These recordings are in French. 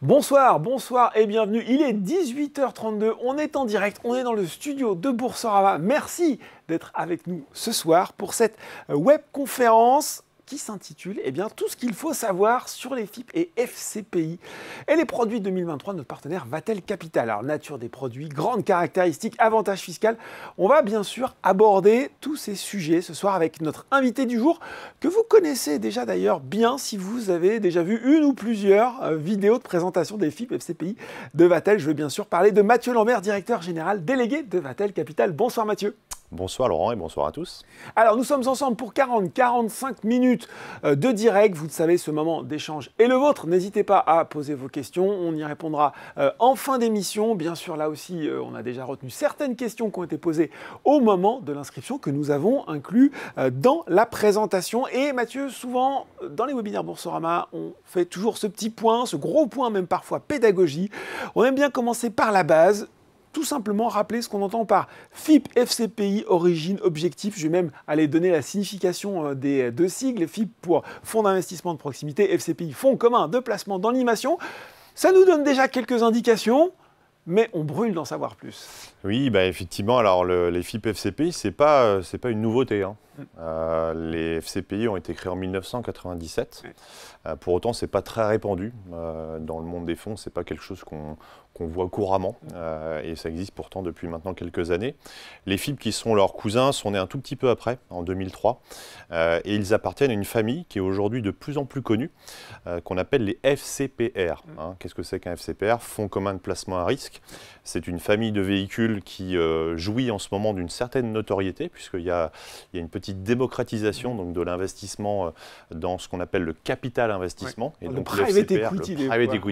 Bonsoir, bonsoir et bienvenue. Il est 18h32, on est en direct, on est dans le studio de Boursorama. Merci d'être avec nous ce soir pour cette webconférence qui s'intitule tout ce qu'il faut savoir sur les FIP et FCPI et les produits 2023 de notre partenaire Vatel Capital. Alors, nature des produits, grandes caractéristiques, avantages fiscaux. On va bien sûr aborder tous ces sujets ce soir avec notre invité du jour que vous connaissez déjà d'ailleurs bien si vous avez déjà vu une ou plusieurs vidéos de présentation des FIP et FCPI de Vatel. Je veux bien sûr parler de Mathieu Lambert, directeur général délégué de Vatel Capital. Bonsoir Mathieu. Bonsoir Laurent et bonsoir à tous. Alors nous sommes ensemble pour 40-45 minutes de direct. Vous le savez, ce moment d'échange est le vôtre. N'hésitez pas à poser vos questions. On y répondra en fin d'émission. Bien sûr, là aussi, on a déjà retenu certaines questions qui ont été posées au moment de l'inscription que nous avons inclus dans la présentation. Et Mathieu, souvent, dans les webinaires Boursorama, on fait toujours ce petit point, ce gros point, même parfois pédagogie. On aime bien commencer par la base. Tout simplement rappeler ce qu'on entend par FIP, FCPI, origine, objectif. Je vais même aller donner la signification des deux sigles. FIP pour Fonds d'investissement de proximité, FCPI, Fonds commun de placement dans l'animation. Ça nous donne déjà quelques indications, mais on brûle d'en savoir plus. Oui, effectivement, alors les FIP FCPI, c'est pas une nouveauté. Hein. Les FCPI ont été créés en 1997. Pour autant, ce n'est pas très répandu. Dans le monde des fonds, ce n'est pas quelque chose qu'on voit couramment. Et ça existe pourtant depuis maintenant quelques années. Les FIP qui sont leurs cousins sont nés un tout petit peu après, en 2003. Et ils appartiennent à une famille qui est aujourd'hui de plus en plus connue, qu'on appelle les FCPR. Hein. Qu'est-ce que c'est qu'un FCPR? Fonds commun de placement à risque. C'est une famille de véhicules qui jouit en ce moment d'une certaine notoriété, puisqu'il y a une petite démocratisation donc, de l'investissement dans ce qu'on appelle le capital investissement. Et donc le private equity.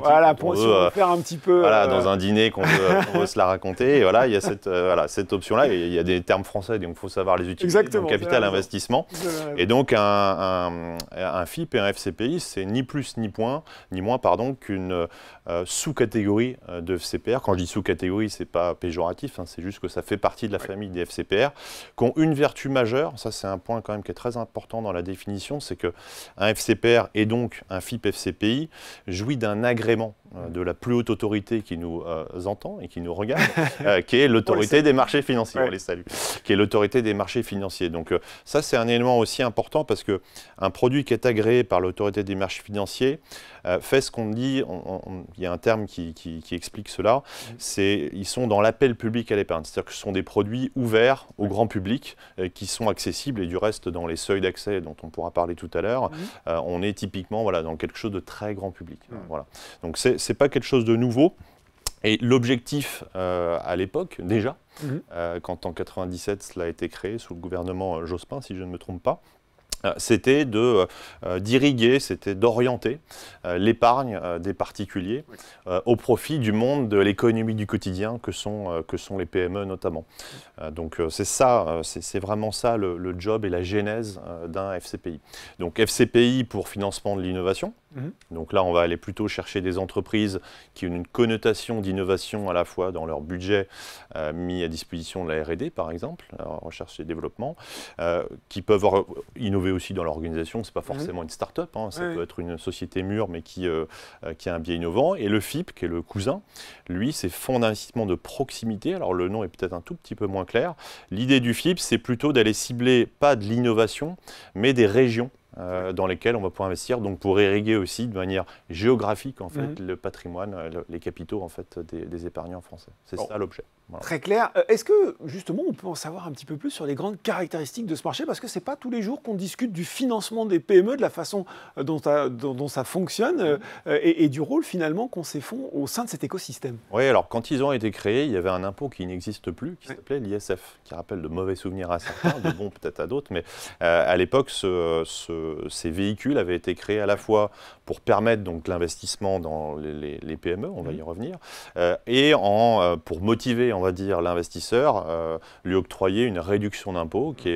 Voilà, pour faire un petit peu... Voilà, dans un dîner qu'on veut se la raconter. Et voilà, il y a cette option-là. Et il y a des termes français, donc il faut savoir les utiliser. Exactement. Donc, capital investissement. Et donc, un FIP et un FCPI, c'est ni plus ni moins qu'une sous-catégorie de FCPR. Quand je dis sous-catégorie, ce n'est pas péjoratif, hein, c'est juste que ça fait partie de la famille des FCPR, qui ont une vertu majeure. Ça, c'est un point quand même qui est très important dans la définition, c'est qu'un FCPR et donc un FIP FCPI jouit d'un agrément de la plus haute autorité qui nous entend et qui nous regarde, qui est l'autorité des marchés financiers. On les salue. Qui est l'autorité des marchés financiers. Donc ça, c'est un élément aussi important parce qu'un produit qui est agréé par l'autorité des marchés financiers fait ce qu'on dit, il y a un terme qui explique cela, c'est ils sont dans l'appel public à l'épargne. C'est-à-dire que ce sont des produits ouverts au grand public qui sont accessibles et du reste dans les seuils d'accès dont on pourra parler tout à l'heure, on est typiquement dans quelque chose de très grand public. Voilà. Donc c'est pas quelque chose de nouveau. Et l'objectif à l'époque, déjà, quand en 97 cela a été créé sous le gouvernement Jospin, si je ne me trompe pas, c'était d'irriguer, c'était d'orienter l'épargne des particuliers au profit du monde de l'économie du quotidien que sont les PME notamment. Donc c'est vraiment ça le job et la genèse d'un FCPI. Donc FCPI pour financement de l'innovation. Donc là, on va aller plutôt chercher des entreprises qui ont une connotation d'innovation à la fois dans leur budget mis à disposition de la R&D, par exemple, la recherche et développement, qui peuvent innover aussi dans l'organisation. Ce n'est pas forcément une start-up, hein, ça peut être une société mûre, mais qui a un biais innovant. Et le FIP, qui est le cousin, lui, c'est Fonds d'investissement de proximité. Alors le nom est peut-être un tout petit peu moins clair. L'idée du FIP, c'est plutôt d'aller cibler, pas de l'innovation, mais des régions dans lesquelles on va pouvoir investir, donc pour irriguer aussi de manière géographique en fait, le patrimoine, les capitaux en fait, des épargnants français. C'est ça l'objet. Voilà. Très clair. Est-ce que justement on peut en savoir un petit peu plus sur les grandes caractéristiques de ce marché, parce que c'est pas tous les jours qu'on discute du financement des PME, de la façon dont ça fonctionne et du rôle finalement qu'ont ces fonds au sein de cet écosystème. Oui, alors quand ils ont été créés, il y avait un impôt qui n'existe plus, qui s'appelait l'ISF, qui rappelle de mauvais souvenirs à certains, de bons peut-être à d'autres, mais à l'époque ces véhicules avaient été créés à la fois pour permettre donc l'investissement dans les PME, on va y revenir, et pour motiver, on va dire, l'investisseur, lui octroyer une réduction d'impôt qui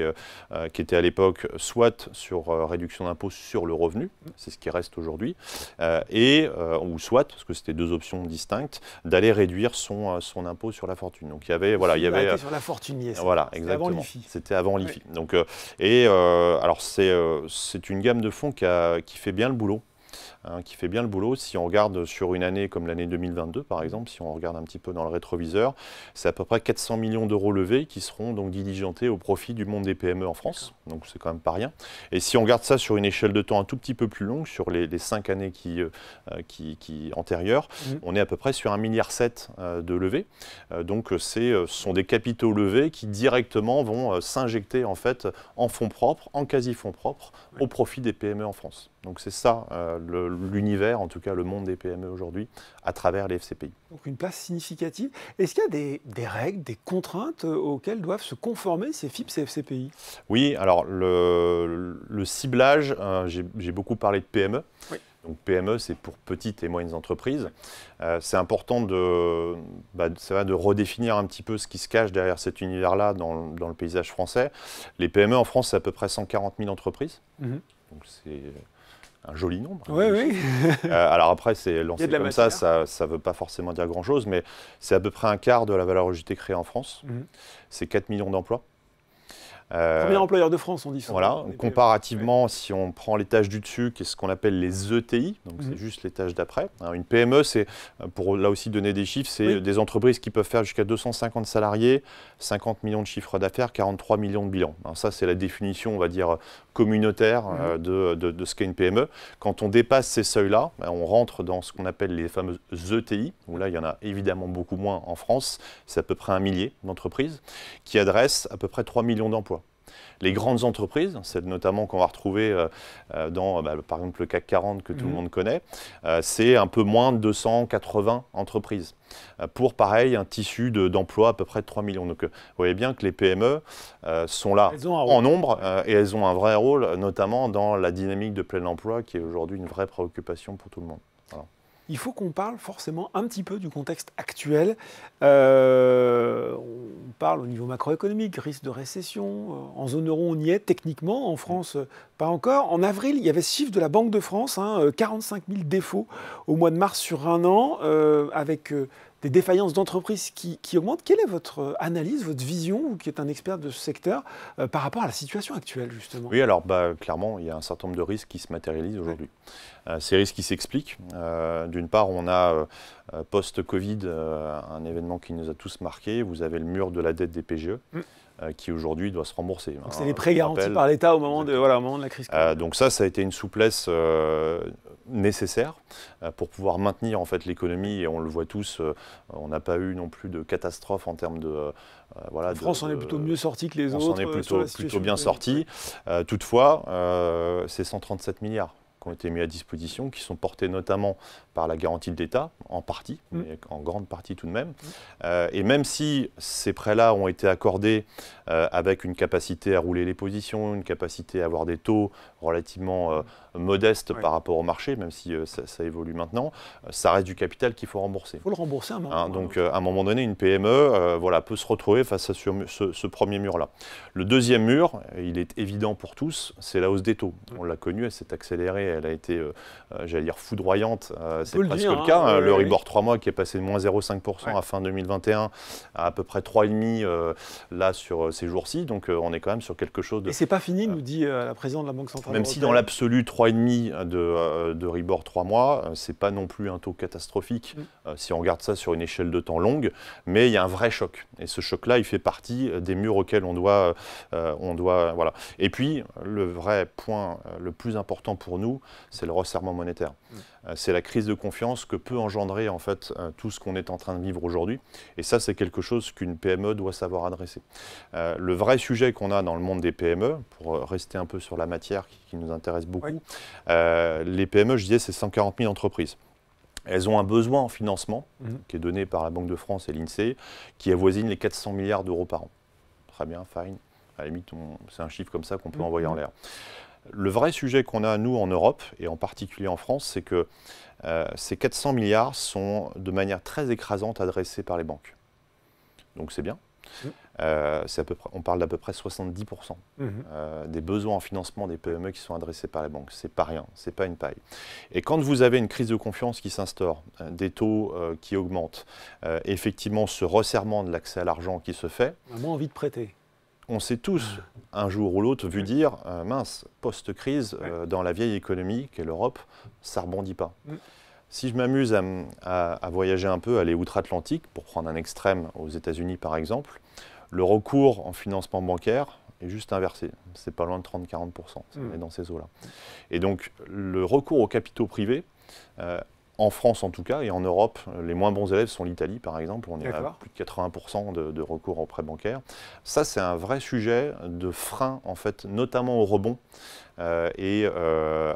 était à l'époque soit sur réduction d'impôt sur le revenu, c'est ce qui reste aujourd'hui, ou soit, parce que c'était deux options distinctes, d'aller réduire son impôt sur la fortune. Donc il y avait sur la fortune, yes. Voilà, exactement. C'était avant l'IFI. Donc alors c'est une gamme de fonds qui fait bien le boulot. hein, qui fait bien le boulot. Si on regarde sur une année comme l'année 2022, par exemple, si on regarde un petit peu dans le rétroviseur, c'est à peu près 400 millions d'euros levés qui seront donc diligentés au profit du monde des PME en France. Donc c'est quand même pas rien. Et si on regarde ça sur une échelle de temps un tout petit peu plus longue, sur les 5 années antérieures, on est à peu près sur 1,7 milliard de levées. Donc ce sont des capitaux levés qui directement vont s'injecter en fait en fonds propres, en quasi-fonds propres, au profit des PME en France. Donc c'est ça l'univers, en tout cas le monde des PME aujourd'hui, à travers les FCPI. Donc une place significative. Est-ce qu'il y a des règles, des contraintes auxquelles doivent se conformer ces FIP, ces FCPI? Oui, alors le ciblage, j'ai beaucoup parlé de PME. Oui. Donc PME, c'est pour petites et moyennes entreprises. C'est important de redéfinir un petit peu ce qui se cache derrière cet univers-là dans le paysage français. Les PME en France, c'est à peu près 140 000 entreprises. Donc c'est un joli nombre. Oui, oui. Alors après, c'est lancé comme ça ne veut pas forcément dire grand-chose, mais c'est à peu près un quart de la valeur ajoutée créée en France. C'est 4 millions d'emplois. Premier employeur de France, on dit ça. Voilà, comparativement, si on prend l'étage du dessus, qui est ce qu'on appelle les ETI, donc c'est juste l'étage d'après. Une PME, c'est, pour là aussi donner des chiffres, c'est des entreprises qui peuvent faire jusqu'à 250 salariés, 50 millions de chiffres d'affaires, 43 millions de bilans. Alors ça, c'est la définition, on va dire, communautaire de ce qu'est une PME. Quand on dépasse ces seuils-là, on rentre dans ce qu'on appelle les fameuses ETI, où là, il y en a évidemment beaucoup moins en France. C'est à peu près 1 millier d'entreprises qui adressent à peu près 3 millions d'emplois. Les grandes entreprises, celles notamment qu'on va retrouver dans, par exemple, le CAC 40 que tout le monde connaît, c'est un peu moins de 280 entreprises. Pour, pareil, un tissu d'emplois à peu près de 3 millions. Donc, vous voyez bien que les PME sont là en nombre et elles ont un vrai rôle, notamment dans la dynamique de plein emploi, qui est aujourd'hui une vraie préoccupation pour tout le monde. Voilà. Il faut qu'on parle forcément un petit peu du contexte actuel. On parle au niveau macroéconomique, risque de récession. En zone euro, on y est techniquement. En France, pas encore. En avril, il y avait ce chiffre de la Banque de France, 45 000 défauts au mois de mars sur un an, avec des défaillances d'entreprises qui augmentent. Quelle est votre analyse, votre vision, vous qui êtes un expert de ce secteur, par rapport à la situation actuelle, justement? Oui, alors clairement, il y a un certain nombre de risques qui se matérialisent aujourd'hui. Ces risques qui s'expliquent. D'une part, on a, post-Covid, un événement qui nous a tous marqués. Vous avez le mur de la dette des PGE. Qui aujourd'hui doit se rembourser. Donc c'est les prêts garantis par l'État au moment de la crise. Donc ça a été une souplesse nécessaire pour pouvoir maintenir en fait l'économie, et on le voit tous, on n'a pas eu non plus de catastrophe en termes de... la France en est plutôt mieux sortie que les autres. On en est plutôt bien sorti. Toutefois, c'est 137 milliards qui ont été mis à disposition, qui sont portés notamment par la garantie de l'État, en partie, mais en grande partie tout de même. Et même si ces prêts-là ont été accordés avec une capacité à rouler les positions, une capacité à avoir des taux relativement modestes par rapport au marché, même si ça évolue maintenant, ça reste du capital qu'il faut rembourser. Il faut le rembourser à un moment. Donc à un moment donné, une PME peut se retrouver face à ce premier mur-là. Le deuxième mur, il est évident pour tous, c'est la hausse des taux. On l'a connue, elle s'est accélérée, elle a été, j'allais dire, foudroyante. C'est presque le cas. Le Ribor 3 mois qui est passé de moins 0,5% à fin 2021 à peu près 3,5% là sur ces jours-ci. Donc on est quand même sur quelque chose de... Et c'est pas fini, nous dit la présidente de la Banque centrale. Même si dans l'absolu, 3,5% de Ribor 3 mois, c'est pas non plus un taux catastrophique si on regarde ça sur une échelle de temps longue, mais il y a un vrai choc. Et ce choc-là, il fait partie des murs auxquels on doit voilà. Et puis, le vrai point le plus important pour nous, c'est le resserrement monétaire. C'est la crise de confiance que peut engendrer en fait tout ce qu'on est en train de vivre aujourd'hui. Et ça, c'est quelque chose qu'une PME doit savoir adresser. Le vrai sujet qu'on a dans le monde des PME, pour rester un peu sur la matière qui nous intéresse beaucoup, les PME, je disais, c'est 140 000 entreprises. Elles ont un besoin en financement qui est donné par la Banque de France et l'INSEE, qui avoisine les 400 milliards d'euros par an. Très bien, fine. À la limite, c'est un chiffre comme ça qu'on peut envoyer en l'air. Le vrai sujet qu'on a, nous, en Europe, et en particulier en France, c'est que ces 400 milliards sont de manière très écrasante adressés par les banques. Donc c'est bien. On parle d'à peu près 70% des besoins en financement des PME qui sont adressés par les banques. C'est pas rien, c'est pas une paille. Et quand vous avez une crise de confiance qui s'instaure, des taux qui augmentent, effectivement ce resserrement de l'accès à l'argent qui se fait... On a moins envie de prêter. on s'est tous, un jour ou l'autre, vu dire, mince, post-crise, dans la vieille économie qu'est l'Europe, ça ne rebondit pas. Si je m'amuse à voyager un peu, aller outre-Atlantique, pour prendre un extrême aux États-Unis par exemple, le recours en financement bancaire est juste inversé. C'est pas loin de 30-40%, on est dans ces eaux-là. Et donc, le recours aux capitaux privés, en France en tout cas, et en Europe, les moins bons élèves sont l'Italie par exemple, on est à plus de 80% de recours aux prêts bancaires. Ça, c'est un vrai sujet de frein, en fait, notamment au rebond et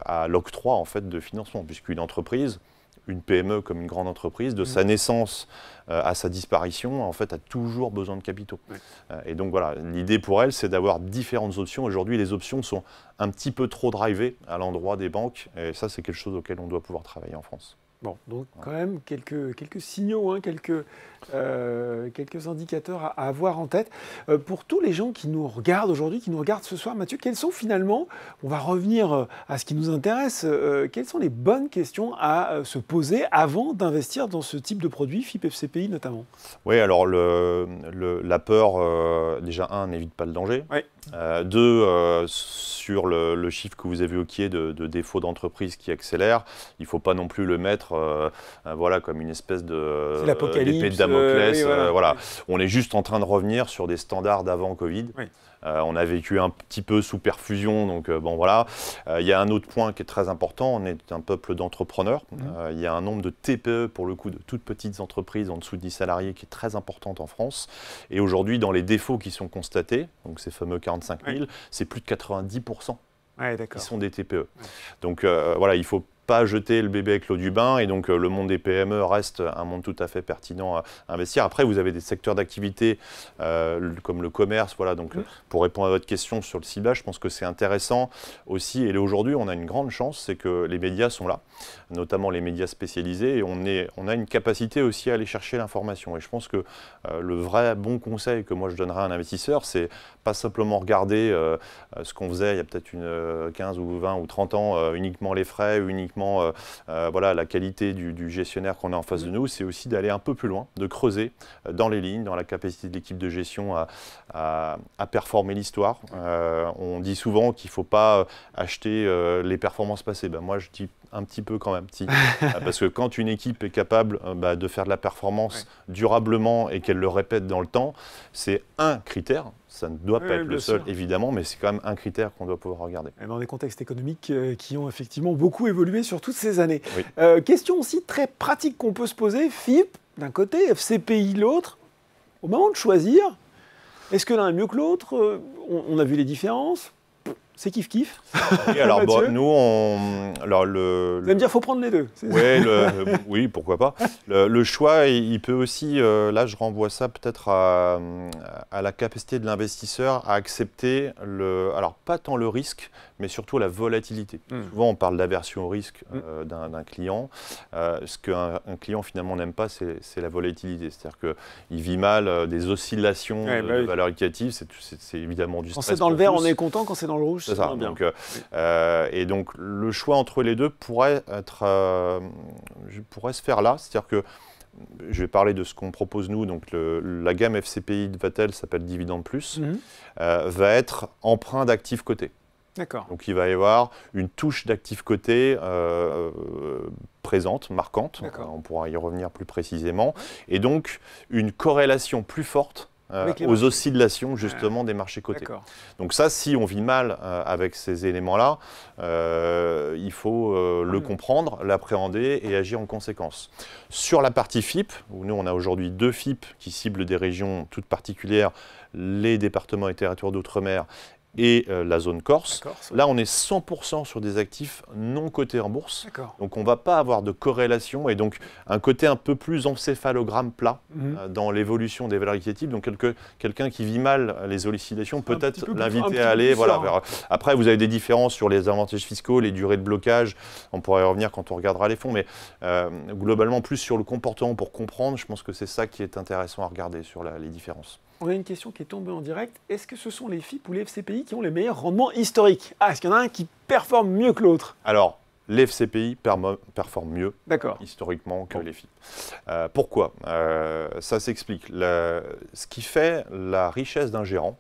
à l'octroi en fait, de financement, puisqu'une entreprise, une PME comme une grande entreprise, de sa naissance à sa disparition, en fait, a toujours besoin de capitaux. Et donc voilà, l'idée pour elle, c'est d'avoir différentes options. Aujourd'hui, les options sont un petit peu trop drivées à l'endroit des banques, et ça, c'est quelque chose auquel on doit pouvoir travailler en France. Bon, donc quand même quelques signaux, hein, quelques indicateurs à avoir en tête. Pour tous les gens qui nous regardent aujourd'hui, qui nous regardent ce soir, Mathieu, quels sont finalement, on va revenir à ce qui nous intéresse, quelles sont les bonnes questions à se poser avant d'investir dans ce type de produit, FIP FCPI notamment? Oui, alors la peur, déjà n'évite pas le danger. Oui. Deux, sur le chiffre que vous avez évoqué de défaut d'entreprise qui accélère, il ne faut pas non plus le mettre voilà, comme une espèce d'épée de Damoclès. Oui, voilà. On est juste en train de revenir sur des standards d'avant Covid. Oui. On a vécu un petit peu sous perfusion, donc bon voilà. Il y a un autre point qui est très important, on est un peuple d'entrepreneurs. Il y a un nombre de TPE, pour le coup, de toutes petites entreprises en dessous de 10 salariés qui est très importante en France. Et aujourd'hui, dans les défauts qui sont constatés, donc ces fameux 45 000, c'est plus de 90% qui sont des TPE. Donc voilà, il faut pas jeter le bébé avec l'eau du bain, et donc le monde des PME reste un monde tout à fait pertinent à investir. Après, vous avez des secteurs d'activité comme le commerce, voilà, donc pour répondre à votre question sur le ciblage, je pense que c'est intéressant aussi, et aujourd'hui on a une grande chance, c'est que les médias sont là, notamment les médias spécialisés, et on a une capacité aussi à aller chercher l'information, et je pense que le vrai bon conseil que moi je donnerais à un investisseur, c'est pas simplement regarder ce qu'on faisait il y a peut-être 15 ou 20 ou 30 ans, uniquement les frais, uniquement voilà, la qualité du gestionnaire qu'on a en face de nous, c'est aussi d'aller un peu plus loin, de creuser dans les lignes, dans la capacité de l'équipe de gestion à performer l'histoire. On dit souvent qu'il ne faut pas acheter les performances passées. Ben, moi, je dis un petit peu quand même, parce que quand une équipe est capable de faire de la performance durablement et qu'elle le répète dans le temps, c'est un critère. Ça ne doit pas être le seul, évidemment, mais c'est quand même un critère qu'on doit pouvoir regarder. Et dans des contextes économiques qui ont effectivement beaucoup évolué sur toutes ces années. Question aussi très pratique qu'on peut se poser, FIP d'un côté, FCPI de l'autre. Au moment de choisir, est-ce que l'un est mieux que l'autre? On a vu les différences. C'est kiff-kiff. Oui, alors nous, vous allez me dire, il faut prendre les deux. Oui, pourquoi pas. Le choix, il peut aussi, là je renvoie ça peut-être à la capacité de l'investisseur à accepter, alors pas tant le risque, mais surtout la volatilité. Souvent on parle d'aversion au risque d'un client. Ce qu'un client finalement n'aime pas, c'est la volatilité. C'est-à-dire qu'il vit mal des oscillations de valeur locative, c'est évidemment du stress. Quand c'est dans le vert, on est content, quand c'est dans le rouge, c'est ça. Donc, et donc le choix entre les deux pourrait se faire là. C'est-à-dire que je vais parler de ce qu'on propose nous. Donc la gamme FCPI de Vatel s'appelle Dividende Plus, va être emprunt d'actifs cotés. D'accord. Donc il va y avoir une touche d'actifs cotés présente, marquante. On pourra y revenir plus précisément. Et donc une corrélation plus forte aux oscillations justement des marchés cotés. Donc ça, si on vit mal avec ces éléments-là, il faut le comprendre, l'appréhender et agir en conséquence. Sur la partie FIP, où nous on a aujourd'hui 2 FIP qui ciblent des régions toutes particulières, les départements et territoires d'outre-mer et la zone Corse. Là, on est 100% sur des actifs non cotés en bourse. Donc, on ne va pas avoir de corrélation et donc un côté un peu plus encéphalogramme plat dans l'évolution des valeurs locatives. Donc, quelqu'un qui vit mal les oscillations, peut-être l'inviter à aller. Voilà, après, vous avez des différences sur les avantages fiscaux, les durées de blocage. On pourra y revenir quand on regardera les fonds. Mais globalement, plus sur le comportement pour comprendre, je pense que c'est ça qui est intéressant à regarder sur les différences. On a une question qui est tombée en direct. Est-ce que ce sont les FIP ou les FCPI qui ont les meilleurs rendements historiques? Est-ce qu'il y en a un qui performe mieux que l'autre? Alors, les FCPI performent mieux historiquement que les FIP. Pourquoi? Ça s'explique. Ce qui fait la richesse d'un gérant,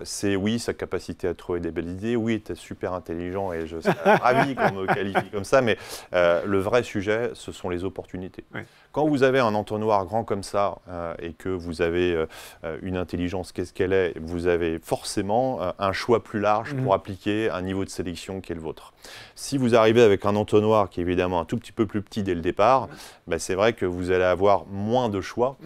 c'est oui, sa capacité à trouver des belles idées, oui, tu es super intelligent et je serais ravi qu'on me qualifie comme ça, mais le vrai sujet, ce sont les opportunités. Oui. Quand vous avez un entonnoir grand comme ça et que vous avez une intelligence, qu'est-ce qu'elle est, vous avez forcément un choix plus large pour appliquer un niveau de sélection qui est le vôtre. Si vous arrivez avec un entonnoir qui est évidemment un tout petit peu plus petit dès le départ, ben c'est vrai que vous allez avoir moins de choix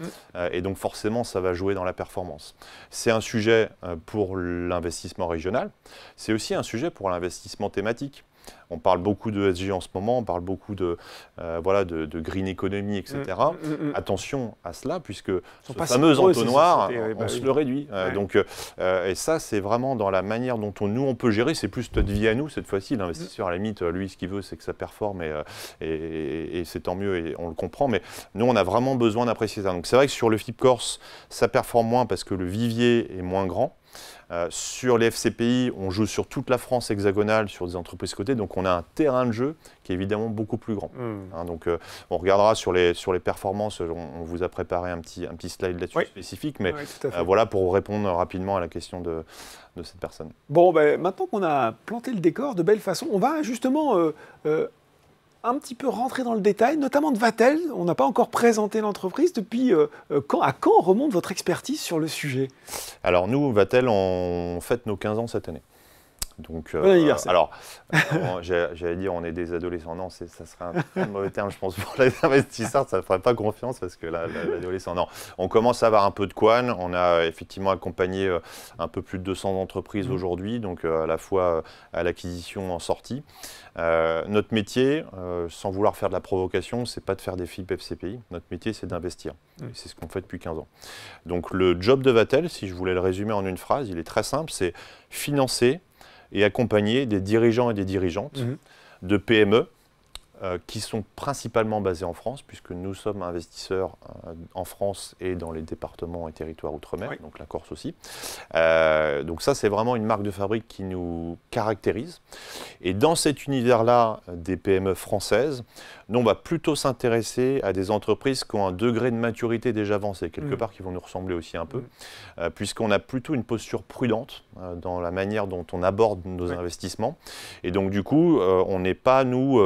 et donc forcément ça va jouer dans la performance. C'est un sujet pour l'investissement régional, c'est aussi un sujet pour l'investissement thématique. On parle beaucoup de ESG en ce moment, on parle beaucoup de green economy, etc. Attention à cela, puisque ce fameux entonnoir, on se le réduit. Et ça, c'est vraiment dans la manière dont on peut gérer. C'est plus notre vie à nous, cette fois-ci. L'investisseur, à la limite, lui, ce qu'il veut, c'est que ça performe et c'est tant mieux et on le comprend. Mais nous, on a vraiment besoin d'apprécier ça. Donc c'est vrai que sur le FIP Corse, ça performe moins parce que le vivier est moins grand. Sur les FCPI, on joue sur toute la France hexagonale, sur des entreprises cotées, donc on a un terrain de jeu qui est évidemment beaucoup plus grand. Donc on regardera sur les performances, on vous a préparé un petit slide là-dessus spécifique, mais voilà pour répondre rapidement à la question de cette personne. Bon, maintenant qu'on a planté le décor de belle façon, on va justement un petit peu rentrer dans le détail, notamment de Vatel. On n'a pas encore présenté l'entreprise. Depuis à quand remonte votre expertise sur le sujet? Alors nous, Vatel, on fête nos 15 ans cette année. Donc, bon anniversaire. Alors, j'allais dire on est des adolescents. Non, ça serait un très mauvais terme, je pense, pour les investisseurs. Ça ne ferait pas confiance parce que l'adolescent, non. On commence à avoir un peu de couane. On a effectivement accompagné un peu plus de 200 entreprises aujourd'hui, donc à la fois à l'acquisition en sortie. Notre métier, sans vouloir faire de la provocation, c'est pas de faire des FIP FCPI. Notre métier, c'est d'investir. C'est ce qu'on fait depuis 15 ans. Donc le job de Vatel, si je voulais le résumer en une phrase, il est très simple, c'est financer et accompagner des dirigeants et des dirigeantes de PME qui sont principalement basés en France, puisque nous sommes investisseurs en France et dans les départements et territoires outre-mer, donc la Corse aussi. Donc ça, c'est vraiment une marque de fabrique qui nous caractérise. Et dans cet univers-là des PME françaises, nous, on va plutôt s'intéresser à des entreprises qui ont un degré de maturité déjà avancé, quelque part qui vont nous ressembler aussi un peu, puisqu'on a plutôt une posture prudente dans la manière dont on aborde nos investissements. Et donc, du coup, on n'est pas, nous,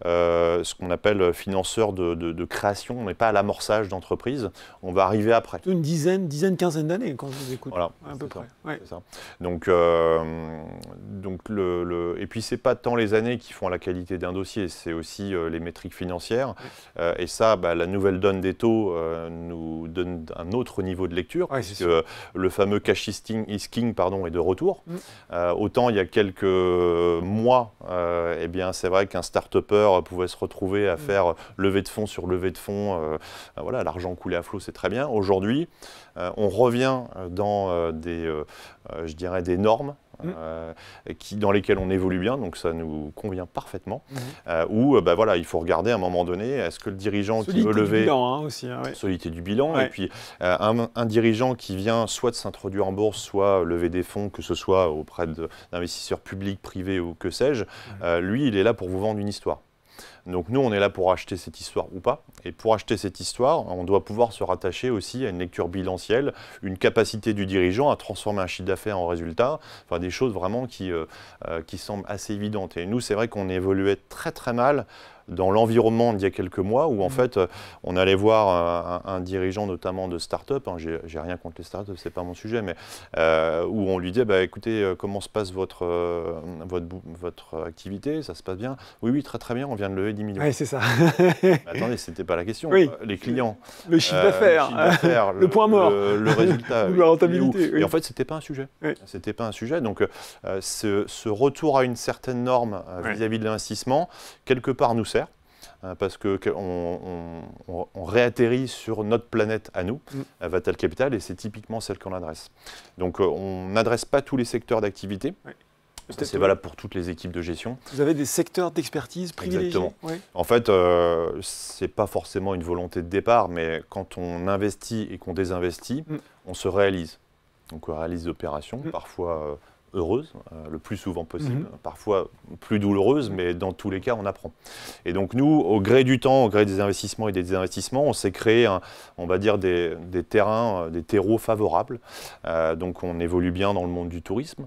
ce qu'on appelle financeurs de création, on n'est pas à l'amorçage d'entreprise, on va arriver après. Une quinzaine d'années quand je vous écoute, voilà, à peu près. Ça. Donc et puis, ce n'est pas tant les années qui font la qualité d'un dossier, c'est aussi les métriques financières. Et ça, la nouvelle donne des taux nous donne un autre niveau de lecture, puisque le fameux cash is king est de retour. Autant il y a quelques mois, eh bien, c'est vrai qu'un start-upper pouvait se retrouver à faire levée de fonds sur levée de fonds. Voilà, l'argent coulé à flot, c'est très bien. Aujourd'hui, on revient dans je dirais des normes dans lesquelles on évolue bien, donc ça nous convient parfaitement. Où voilà, il faut regarder à un moment donné, est-ce que le dirigeant qui veut lever... Solidité du bilan aussi. Solidité du bilan, et puis un dirigeant qui vient soit de s'introduire en bourse, soit lever des fonds, que ce soit auprès d'investisseurs publics, privés ou que sais-je, lui, il est là pour vous vendre une histoire. Donc nous, on est là pour acheter cette histoire ou pas. Et pour acheter cette histoire, on doit pouvoir se rattacher aussi à une lecture bilancielle, une capacité du dirigeant à transformer un chiffre d'affaires en résultat, enfin des choses vraiment qui semblent assez évidentes. Et nous, c'est vrai qu'on évoluait très très mal dans l'environnement d'il y a quelques mois, où en fait, on allait voir un dirigeant notamment de start-up, j'ai rien contre les start-up, c'est pas mon sujet, mais où on lui disait, écoutez, comment se passe votre activité, ça se passe bien? Oui, très très bien, on vient de lever 10 millions. Oui, c'est ça. Attendez, c'était pas la question. Les clients. Le chiffre d'affaires, le point mort. Le résultat. La rentabilité. Et en fait, c'était pas un sujet. C'était pas un sujet. Donc, ce retour à une certaine norme vis-à-vis de l'investissement, quelque part nous sert. Parce qu'on réatterrit sur notre planète à nous, à Vatel Capital, et c'est typiquement celle qu'on adresse. Donc on n'adresse pas tous les secteurs d'activité. C'est valable pour toutes les équipes de gestion. Vous avez des secteurs d'expertise privilégiés? Exactement. En fait, ce n'est pas forcément une volonté de départ, mais quand on investit et qu'on désinvestit, on se réalise. Donc on réalise des opérations, parfois heureuse, le plus souvent possible, parfois plus douloureuse, mais dans tous les cas, on apprend. Et donc nous, au gré du temps, au gré des investissements et des désinvestissements, on s'est créé, on va dire, des terrains, des terreaux favorables. Donc on évolue bien dans le monde du tourisme.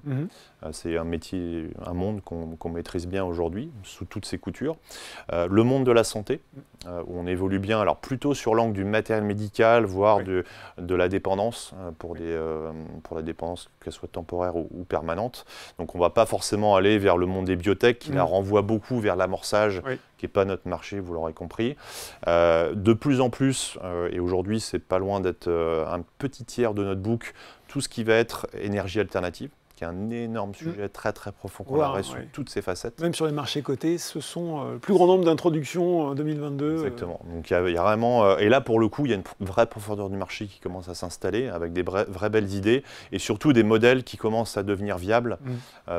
C'est un métier, un monde qu'on maîtrise bien aujourd'hui, sous toutes ses coutures. Le monde de la santé, où on évolue bien, alors plutôt sur l'angle du matériel médical, voire de la dépendance, pour la dépendance, qu'elle soit temporaire ou permanente. Donc on ne va pas forcément aller vers le monde des biotech, qui la renvoie beaucoup vers l'amorçage, qui n'est pas notre marché, vous l'aurez compris. De plus en plus, et aujourd'hui c'est pas loin d'être un petit tiers de notre book, tout ce qui va être énergie alternative, qui est un énorme sujet très très profond qu'on a sous toutes ses facettes. Même sur les marchés cotés, ce sont le plus grand nombre d'introductions en 2022. Exactement. Donc il y a vraiment, et là pour le coup, il y a une vraie profondeur du marché qui commence à s'installer avec des vraies belles idées et surtout des modèles qui commencent à devenir viables,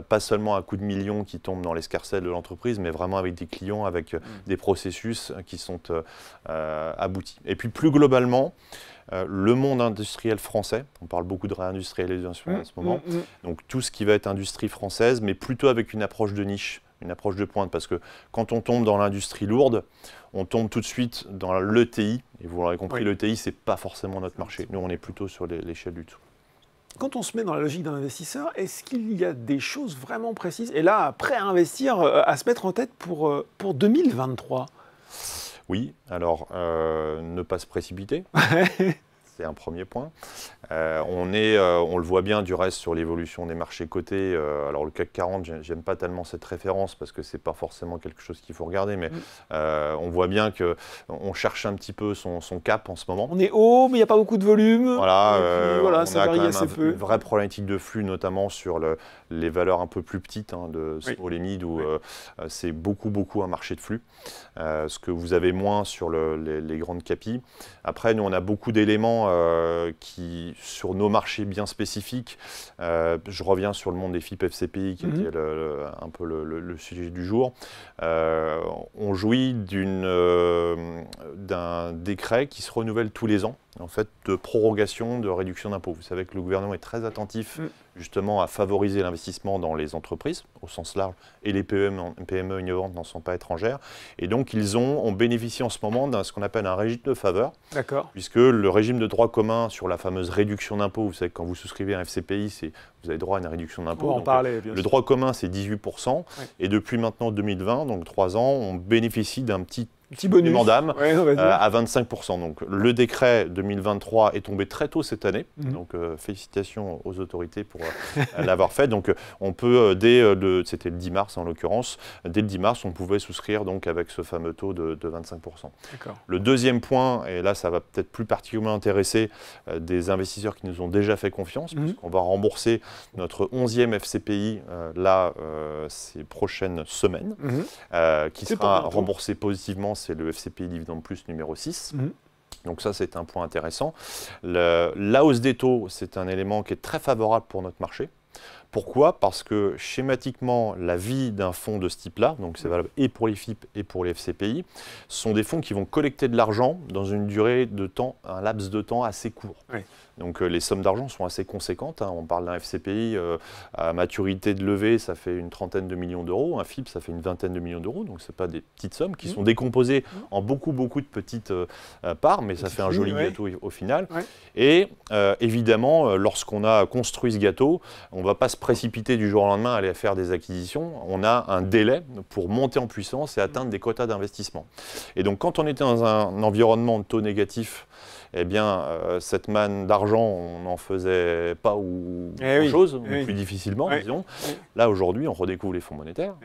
pas seulement à coups de millions qui tombent dans l'escarcelle de l'entreprise, mais vraiment avec des clients, avec des processus qui sont aboutis. Et puis plus globalement, le monde industriel français, on parle beaucoup de réindustrialisation en ce moment, donc tout ce qui va être industrie française, mais plutôt avec une approche de niche, une approche de pointe, parce que quand on tombe dans l'industrie lourde, on tombe tout de suite dans l'ETI, et vous l'aurez compris, l'ETI, ce n'est pas forcément notre marché. Nous, on est plutôt sur l'échelle du tout. Quand on se met dans la logique d'un investisseur, est-ce qu'il y a des choses vraiment précises, et là, prêt à investir, à se mettre en tête pour 2023 ? Oui, alors ne pas se précipiter, c'est un premier point. On le voit bien du reste sur l'évolution des marchés cotés. Alors le CAC 40, j'aime pas tellement cette référence parce que c'est pas forcément quelque chose qu'il faut regarder, mais on voit bien qu'on cherche un petit peu son cap en ce moment. On est haut, mais il n'y a pas beaucoup de volume. Voilà, ça varie assez peu. Une vraie problématique de flux, notamment sur les valeurs un peu plus petites de small et mid, où c'est beaucoup un marché de flux. Ce que vous avez moins sur les grandes capis. Après, nous, on a beaucoup d'éléments qui, sur nos marchés bien spécifiques, je reviens sur le monde des FIP FCPI, qui était un peu le sujet du jour. On jouit d'un décret qui se renouvelle tous les ans, en fait, de prorogation de réduction d'impôts. Vous savez que le gouvernement est très attentif justement à favoriser l'investissement dans les entreprises au sens large, et les PME innovantes n'en sont pas étrangères. Et donc on bénéficie en ce moment d'un ce qu'on appelle un régime de faveur, puisque le régime de droit commun sur la fameuse réduction d'impôts, vous savez que quand vous souscrivez à un FCPI, vous avez droit à une réduction d'impôts. Le droit commun, c'est 18%, et depuis maintenant 2020, donc 3 ans, on bénéficie d'un petit bonus d'âme à 25%. Donc le décret 2023 est tombé très tôt cette année. Donc félicitations aux autorités pour l'avoir fait. Donc on peut, c'était le 10 mars en l'occurrence, dès le 10 mars, on pouvait souscrire donc avec ce fameux taux de 25%. Le deuxième point, et là ça va peut-être plus particulièrement intéresser des investisseurs qui nous ont déjà fait confiance, puisqu'on va rembourser notre 11e FCPI ces prochaines semaines, qui sera remboursé positivement. C'est le FCPI Dividende Plus numéro 6. Donc ça, c'est un point intéressant. La hausse des taux, c'est un élément qui est très favorable pour notre marché. Pourquoi? Parce que schématiquement, la vie d'un fonds de ce type-là, donc c'est valable et pour les FIP et pour les FCPI, sont des fonds qui vont collecter de l'argent dans une durée de temps, un laps de temps assez court. Donc les sommes d'argent sont assez conséquentes. On parle d'un FCPI à maturité de levée, ça fait une trentaine de millions d'euros. Un FIP, ça fait une vingtaine de millions d'euros. Donc ce n'est pas des petites sommes qui sont décomposées en beaucoup de petites parts, mais ça fait un joli gâteau au final. Et évidemment, lorsqu'on a construit ce gâteau, on ne va pas se précipiter du jour au lendemain à aller faire des acquisitions. On a un délai pour monter en puissance et atteindre des quotas d'investissement. Et donc quand on était dans un environnement de taux négatif, eh bien, cette manne d'argent, on n'en faisait pas ou grand-chose, ou plus difficilement, disons. Là, aujourd'hui, on redécouvre les fonds monétaires.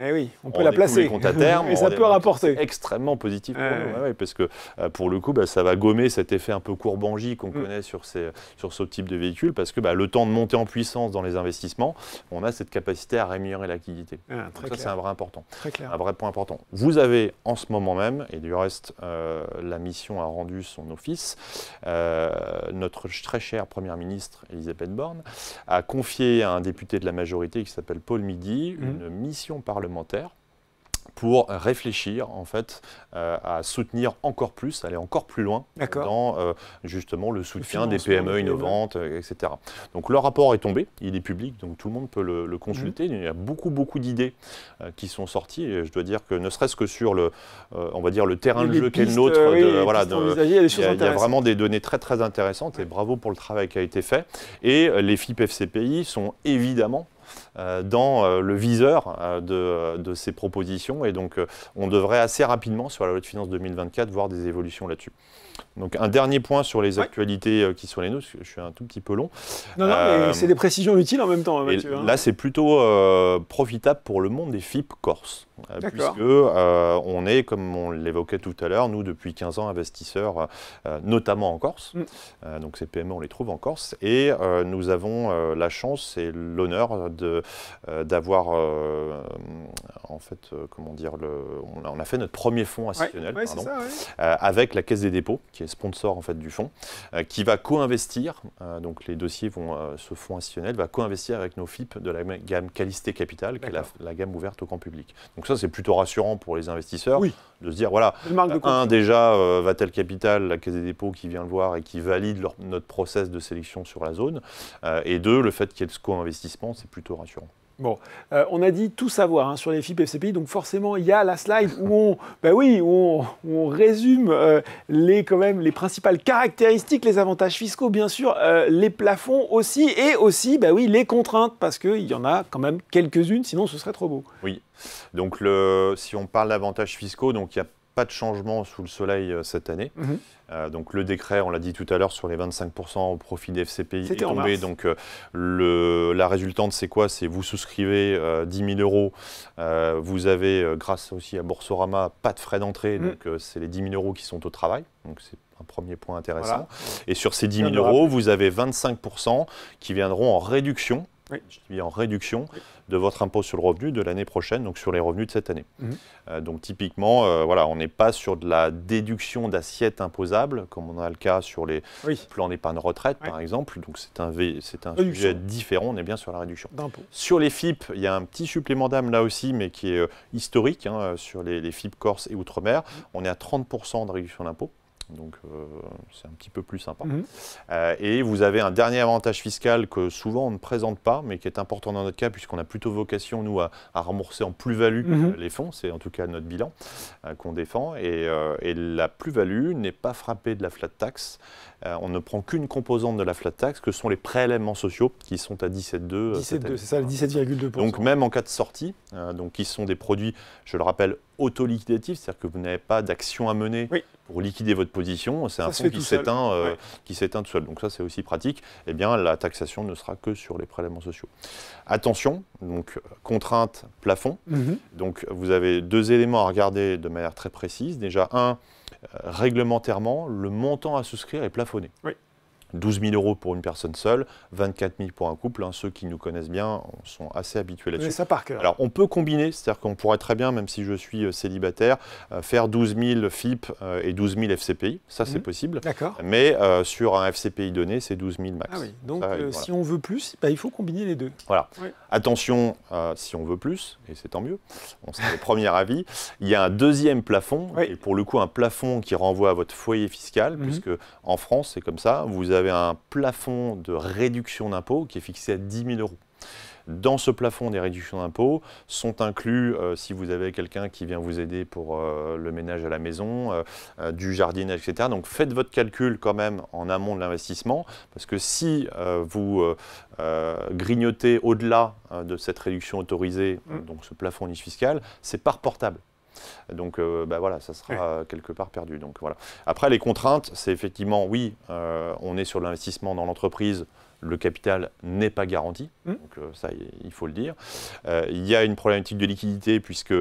On peut la placer. Les comptes à terme. Et ça peut rapporter. Extrêmement positif pour nous, parce que pour le coup, ça va gommer cet effet un peu courbangie qu'on connaît sur ce type de véhicule, parce que le temps de monter en puissance dans les investissements, on a cette capacité à rémunérer la liquidité. Donc ça, c'est un vrai important. Un vrai point important. Vous avez en ce moment même, et du reste, la mission a rendu son office, notre très chère Première ministre Elisabeth Borne a confié à un député de la majorité qui s'appelle Paul Midi une mission parlementaire pour réfléchir en fait à soutenir encore plus, aller encore plus loin dans justement le soutien des PME innovantes, etc. Donc le rapport est tombé, il est public, donc tout le monde peut le consulter. Il y a beaucoup d'idées qui sont sorties et je dois dire que ne serait-ce que sur on va dire le terrain de jeu qu'est le nôtre, il y a vraiment des données très intéressantes et bravo pour le travail qui a été fait. Et les FIP FCPI sont évidemment dans le viseur de ces propositions et donc on devrait assez rapidement sur la loi de finances 2024 voir des évolutions là-dessus. Donc un dernier point sur les actualités qui sont les nôtres, je suis un tout petit peu long. Non, mais c'est des précisions utiles en même temps, Mathieu. Là, c'est plutôt profitable pour le monde des FIP Corse, puisque on est, comme on l'évoquait tout à l'heure, nous depuis 15 ans investisseurs, notamment en Corse. Donc ces PME, on les trouve en Corse, et nous avons la chance et l'honneur d'avoir, en fait, comment dire, on a fait notre premier fonds institutionnel, avec la Caisse des dépôts, qui est sponsor en fait du fonds, qui va co-investir, donc les dossiers ce fonds institutionnel va co-investir avec nos FIP de la gamme Qualité Capital, qui est la gamme ouverte au grand public. Donc ça c'est plutôt rassurant pour les investisseurs, de se dire voilà, déjà Vatel Capital, la Caisse des dépôts qui vient le voir et qui valide notre process de sélection sur la zone, et deux, le fait qu'il y ait ce co-investissement, c'est plutôt rassurant. Bon, on a dit tout savoir sur les FIP FCPI, donc forcément il y a la slide où on résume quand même les principales caractéristiques, les avantages fiscaux bien sûr, les plafonds aussi, et aussi les contraintes, parce qu'il y en a quand même quelques-unes, sinon ce serait trop beau. Oui, donc si on parle d'avantages fiscaux, donc il n'y a pas de changement sous le soleil cette année. Donc le décret, on l'a dit tout à l'heure, sur les 25% au profit des FCPI est tombé. Donc la résultante, c'est quoi? C'est vous souscrivez 10 000 euros, vous avez, grâce aussi à Boursorama, pas de frais d'entrée, donc c'est les 10 000 euros qui sont au travail. Donc c'est un premier point intéressant. Voilà. Et sur ces 10 000 euros, vous avez 25% qui viendront en réduction. Je dis en réduction de votre impôt sur le revenu de l'année prochaine, donc sur les revenus de cette année. Donc typiquement, on n'est pas sur de la déduction d'assiette imposable, comme on a le cas sur les plans d'épargne retraite, par exemple. Donc c'est un sujet différent, on est bien sur la réduction. Sur les FIP, il y a un petit supplément d'âme là aussi, mais qui est historique, sur les FIP Corse et Outre-mer. On est à 30% de réduction d'impôt. Donc c'est un petit peu plus sympa. Et vous avez un dernier avantage fiscal que souvent on ne présente pas, mais qui est important dans notre cas, puisqu'on a plutôt vocation, nous, à rembourser en plus-value les fonds. C'est en tout cas notre bilan qu'on défend. Et la plus-value n'est pas frappée de la flat tax. On ne prend qu'une composante de la flat tax, que sont les prélèvements sociaux, qui sont à 17,2. 17,2, c'est ça, 17,2%. Donc même en cas de sortie, qui sont des produits, je le rappelle, auto-liquidatifs, c'est-à-dire que vous n'avez pas d'action à mener pour liquider votre position, c'est un fonds qui s'éteint tout seul. Donc ça, c'est aussi pratique. Eh bien, la taxation ne sera que sur les prélèvements sociaux. Attention, donc contrainte plafond. Donc vous avez deux éléments à regarder de manière très précise. Déjà, réglementairement, le montant à souscrire est plafonné. 12 000 euros pour une personne seule, 24 000 pour un couple. Ceux qui nous connaissent bien sont assez habitués là-dessus. Ça par cœur. Alors, on peut combiner, c'est-à-dire qu'on pourrait très bien, même si je suis célibataire, faire 12 000 FIP et 12 000 FCPI. Ça, c'est possible. D'accord. Mais sur un FCPI donné, c'est 12 000 max. Ah oui, donc si on veut plus, il faut combiner les deux. Voilà. Attention, si on veut plus, et c'est tant mieux, on sera le premier avis, il y a un deuxième plafond, et pour le coup, un plafond qui renvoie à votre foyer fiscal, puisque en France, c'est comme ça, vous avez un plafond de réduction d'impôt qui est fixé à 10 000 euros. Dans ce plafond des réductions d'impôt sont inclus, si vous avez quelqu'un qui vient vous aider pour le ménage à la maison, du jardinage, etc. Donc faites votre calcul quand même en amont de l'investissement, parce que si vous grignotez au-delà de cette réduction autorisée, donc ce plafond niche fiscale, c'est pas reportable. Donc voilà, ça sera quelque part perdu. Donc, voilà. Après, les contraintes, c'est effectivement, on est sur l'investissement dans l'entreprise, le capital n'est pas garanti, donc ça, il faut le dire. Il y a une problématique de liquidité, puisque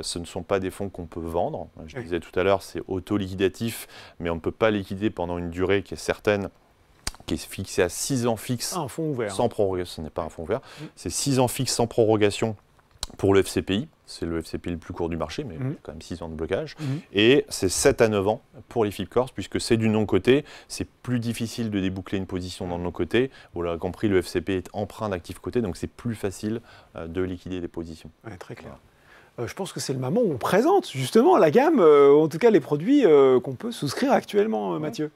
ce ne sont pas des fonds qu'on peut vendre. Je disais tout à l'heure, c'est auto-liquidatif, mais on ne peut pas liquider pendant une durée qui est certaine, qui est fixée à 6 ans fixe, un fonds ouvert, sans prorogation. Ce n'est pas un fonds ouvert, c'est 6 ans fixe sans prorogation. Pour le FCPI, c'est le FCPI le plus court du marché, mais quand même 6 ans de blocage. Et c'est 7 à 9 ans pour les FIP Corse, puisque c'est du non-coté. C'est plus difficile de déboucler une position dans le non-coté. Vous l'avez compris, le FCPI est emprunt d'actifs cotés, donc c'est plus facile de liquider des positions. Très clair. Je pense que c'est le moment où on présente justement la gamme, en tout cas les produits qu'on peut souscrire actuellement, Mathieu.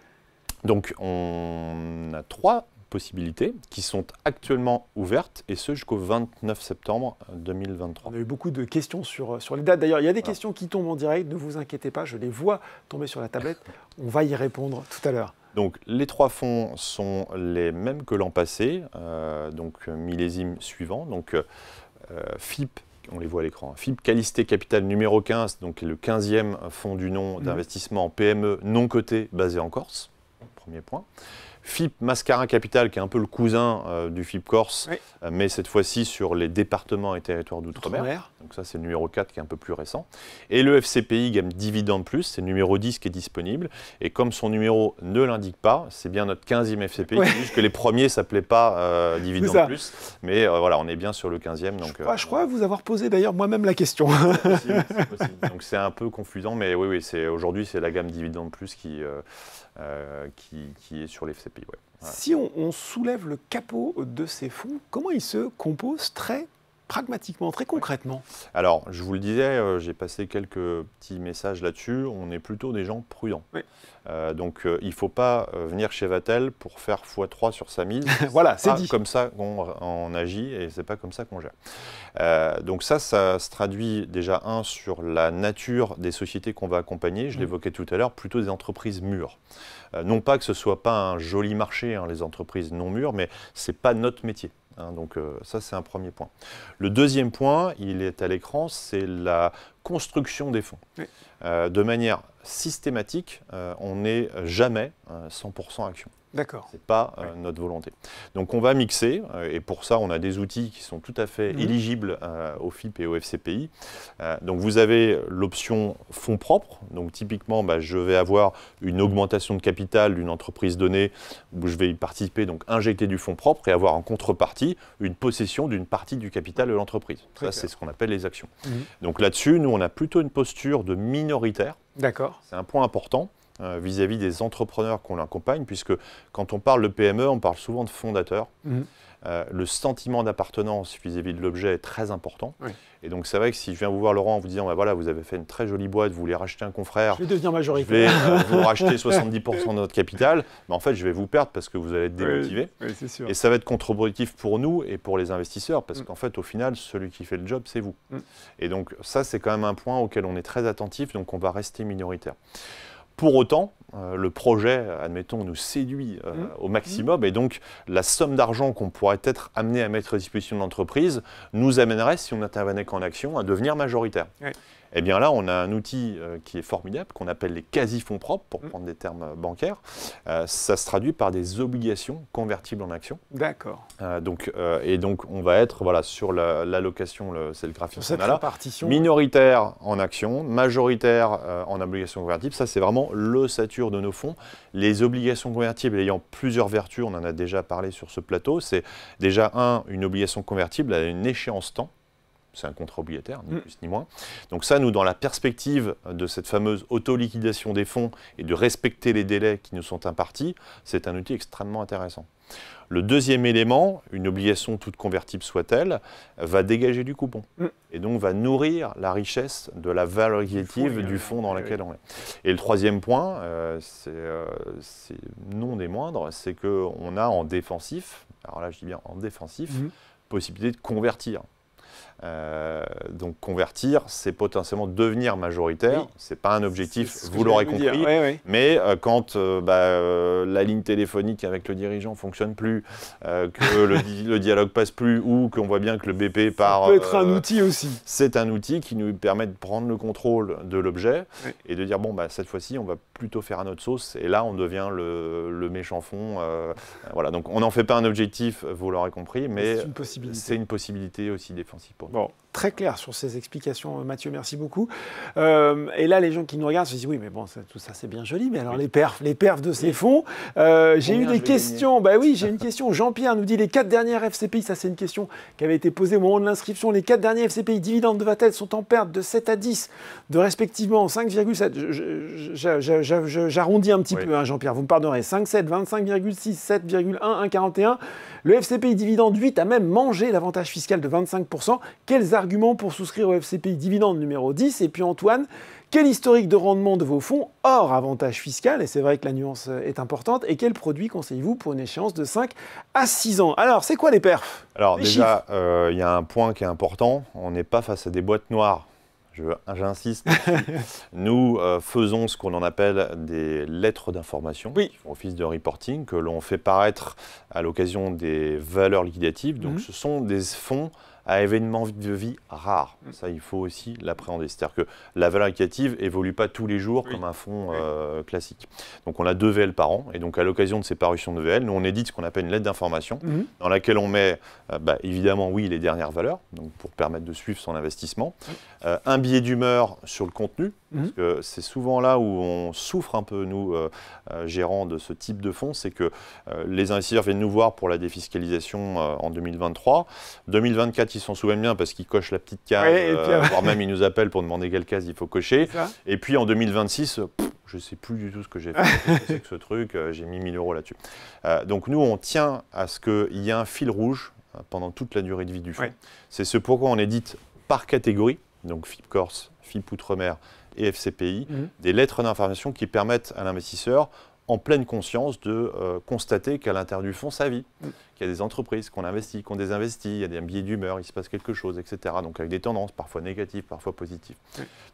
Donc on a 3 possibilités qui sont actuellement ouvertes, et ce jusqu'au 29 septembre 2023. On a eu beaucoup de questions sur les dates. D'ailleurs, il y a des questions qui tombent en direct, ne vous inquiétez pas, je les vois tomber sur la tablette. On va y répondre tout à l'heure. Donc les 3 fonds sont les mêmes que l'an passé, donc millésime suivant. Donc FIP, on les voit à l'écran, FIP Qualité Capital numéro 15, donc le 15e fonds du nom d'investissement en PME non coté basé en Corse. Premier point. FIP Mascarin Capital, qui est un peu le cousin du FIP Corse, oui, mais cette fois-ci sur les départements et territoires d'outre-mer. Donc ça, c'est le numéro 4 qui est un peu plus récent. Et le FCPI gamme Dividende Plus, c'est le numéro 10 qui est disponible. Et comme son numéro ne l'indique pas, c'est bien notre 15e FCPI. Ouais. C'est juste que les premiers ne s'appelaient pas Dividende Plus. Mais voilà, on est bien sur le 15e. Donc, je crois vous avoir posé d'ailleurs moi-même la question. C'est possible. Donc c'est un peu confusant, mais oui, aujourd'hui, c'est la gamme Dividende Plus qui est sur les FCPI. Ouais. Voilà. Si on soulève le capot de ces fonds, comment ils se composent très pragmatiquement, très concrètement? Alors, je vous le disais, j'ai passé quelques petits messages là-dessus. On est plutôt des gens prudents. Oui. Donc, il ne faut pas venir chez Vatel pour faire x3 sur sa mise. Voilà, c'est dit. Comme ça qu'on agit, et ce n'est pas comme ça qu'on gère. Donc ça se traduit déjà, sur la nature des sociétés qu'on va accompagner. Je l'évoquais tout à l'heure, plutôt des entreprises mûres. Non pas que ce ne soit pas un joli marché, les entreprises non mûres, mais ce n'est pas notre métier. Donc ça, c'est un premier point. Le deuxième point, il est à l'écran, c'est la construction des fonds. Oui. De manière systématique, on n'est jamais 100% action. D'accord. Ce n'est pas notre volonté. Donc on va mixer, et pour ça on a des outils qui sont tout à fait éligibles au FIP et au FCPI. Donc vous avez l'option fonds propres. Donc typiquement, je vais avoir une augmentation de capital d'une entreprise donnée où je vais y participer, donc injecter du fonds propre et avoir en contrepartie une possession d'une partie du capital de l'entreprise. Ça, c'est ce qu'on appelle les actions. Donc là-dessus, nous on a plutôt une posture de minoritaire. D'accord. C'est un point important vis-à-vis des entrepreneurs qu'on accompagne, puisque quand on parle de PME, on parle souvent de fondateurs. Le sentiment d'appartenance vis-à-vis de l'objet est très important. Oui. Et donc c'est vrai que si je viens vous voir, Laurent, en vous disant voilà, vous avez fait une très jolie boîte, vous voulez racheter un confrère, je vais devenir majoritaire, je vais vous racheter 70% de notre capital, mais en fait je vais vous perdre parce que vous allez être démotivé. Oui, c'est sûr. Et ça va être contre-productif pour nous et pour les investisseurs, parce qu'en fait au final, celui qui fait le job, c'est vous. Et donc ça, c'est quand même un point auquel on est très attentif, donc on va rester minoritaire. Pour autant, le projet, admettons, nous séduit au maximum, et donc la somme d'argent qu'on pourrait être amené à mettre à disposition de l'entreprise nous amènerait, si on n'intervenait qu'en action, à devenir majoritaire. Oui. Eh bien là, on a un outil qui est formidable, qu'on appelle les quasi-fonds propres, pour prendre des termes bancaires. Ça se traduit par des obligations convertibles en actions. D'accord. Donc on va être sur l'allocation, c'est le graphique qu'on a là, minoritaire en actions, majoritaire en obligations convertibles. Ça, c'est vraiment l'ossature de nos fonds. Les obligations convertibles ayant plusieurs vertus, on en a déjà parlé sur ce plateau, c'est déjà une obligation convertible à une échéance temps. C'est un contrat obligataire, ni plus ni moins. Donc ça, nous, dans la perspective de cette fameuse auto-liquidation des fonds et de respecter les délais qui nous sont impartis, c'est un outil extrêmement intéressant. Le deuxième élément, une obligation toute convertible soit-elle, va dégager du coupon. Et donc va nourrir la richesse de la valeur locative du fonds dans lequel on est. Et le troisième point, c'est non des moindres, c'est qu'on a en défensif, alors là je dis bien en défensif, possibilité de convertir. Donc convertir, c'est potentiellement devenir majoritaire. Oui. C'est pas un objectif, vous l'aurez compris. Oui. Mais quand la ligne téléphonique avec le dirigeant fonctionne plus, que le dialogue passe plus, ou qu'on voit bien que le BP part. Ça peut être un outil aussi. C'est un outil qui nous permet de prendre le contrôle de l'objet et de dire cette fois-ci, on va plutôt faire à notre sauce. Et là, on devient le méchant fond. Voilà. Donc on n'en fait pas un objectif, vous l'aurez compris, mais c'est une possibilité aussi défensive. Bon, très clair sur ces explications, Mathieu, merci beaucoup. Et là, les gens qui nous regardent se disent, oui, mais bon, tout ça, c'est bien joli, mais alors les perfs de ces fonds, j'ai eu des questions. Oui, j'ai une question. Jean-Pierre nous dit, les 4 dernières FCPI, ça c'est une question qui avait été posée au moment de l'inscription, les 4 derniers FCPI dividendes de Vatel sont en perte de 7 à 10, de respectivement 5,7. J'arrondis un petit peu, Jean-Pierre, vous me pardonnerez. 5,7, 25,6, 7,1, 1,41. Le FCPI dividende 8 a même mangé l'avantage fiscal de 25%. Quels arguments arguments pour souscrire au FCPI dividende numéro 10? Et puis Antoine, quel historique de rendement de vos fonds hors avantage fiscal? Et c'est vrai que la nuance est importante. Et quel produit conseillez-vous pour une échéance de 5 à 6 ans? Alors, c'est quoi les perfs? Alors déjà, il y a un point qui est important. On n'est pas face à des boîtes noires. J'insiste. Nous faisons ce qu'on en appelle des lettres d'information, qui font office de reporting, que l'on fait paraître à l'occasion des valeurs liquidatives. Donc, ce sont des fonds à événements de vie rares. Ça, il faut aussi l'appréhender. C'est-à-dire que la valeur liquidative évolue pas tous les jours comme un fonds classique. Donc, on a 2 VL par an. Et donc, à l'occasion de ces parutions de VL, nous, on édite ce qu'on appelle une lettre d'information, dans laquelle on met, évidemment, les dernières valeurs, donc pour permettre de suivre son investissement. Un billet d'humeur sur le contenu, parce que c'est souvent là où on souffre un peu, nous, gérants de ce type de fonds, c'est que les investisseurs viennent nous voir pour la défiscalisation en 2023. 2024, ils s'en souviennent bien parce qu'ils cochent la petite case, voire même ils nous appellent pour demander quelle case il faut cocher. Et puis en 2026, je ne sais plus du tout ce que j'ai fait, c'est que ce truc, j'ai mis 1 000 € là-dessus. Donc nous, on tient à ce qu'il y ait un fil rouge pendant toute la durée de vie du fonds. C'est ce pourquoi on édite par catégorie, donc FIP Corse, FIP Outre-mer et FCPI, des lettres d'information qui permettent à l'investisseur, en pleine conscience, de constater qu'à l'intérieur du fonds, ça vit, qu'il y a des entreprises qu'on investit, qu'on désinvestit, il y a des billets d'humeur, il se passe quelque chose, etc. Donc avec des tendances, parfois négatives, parfois positives.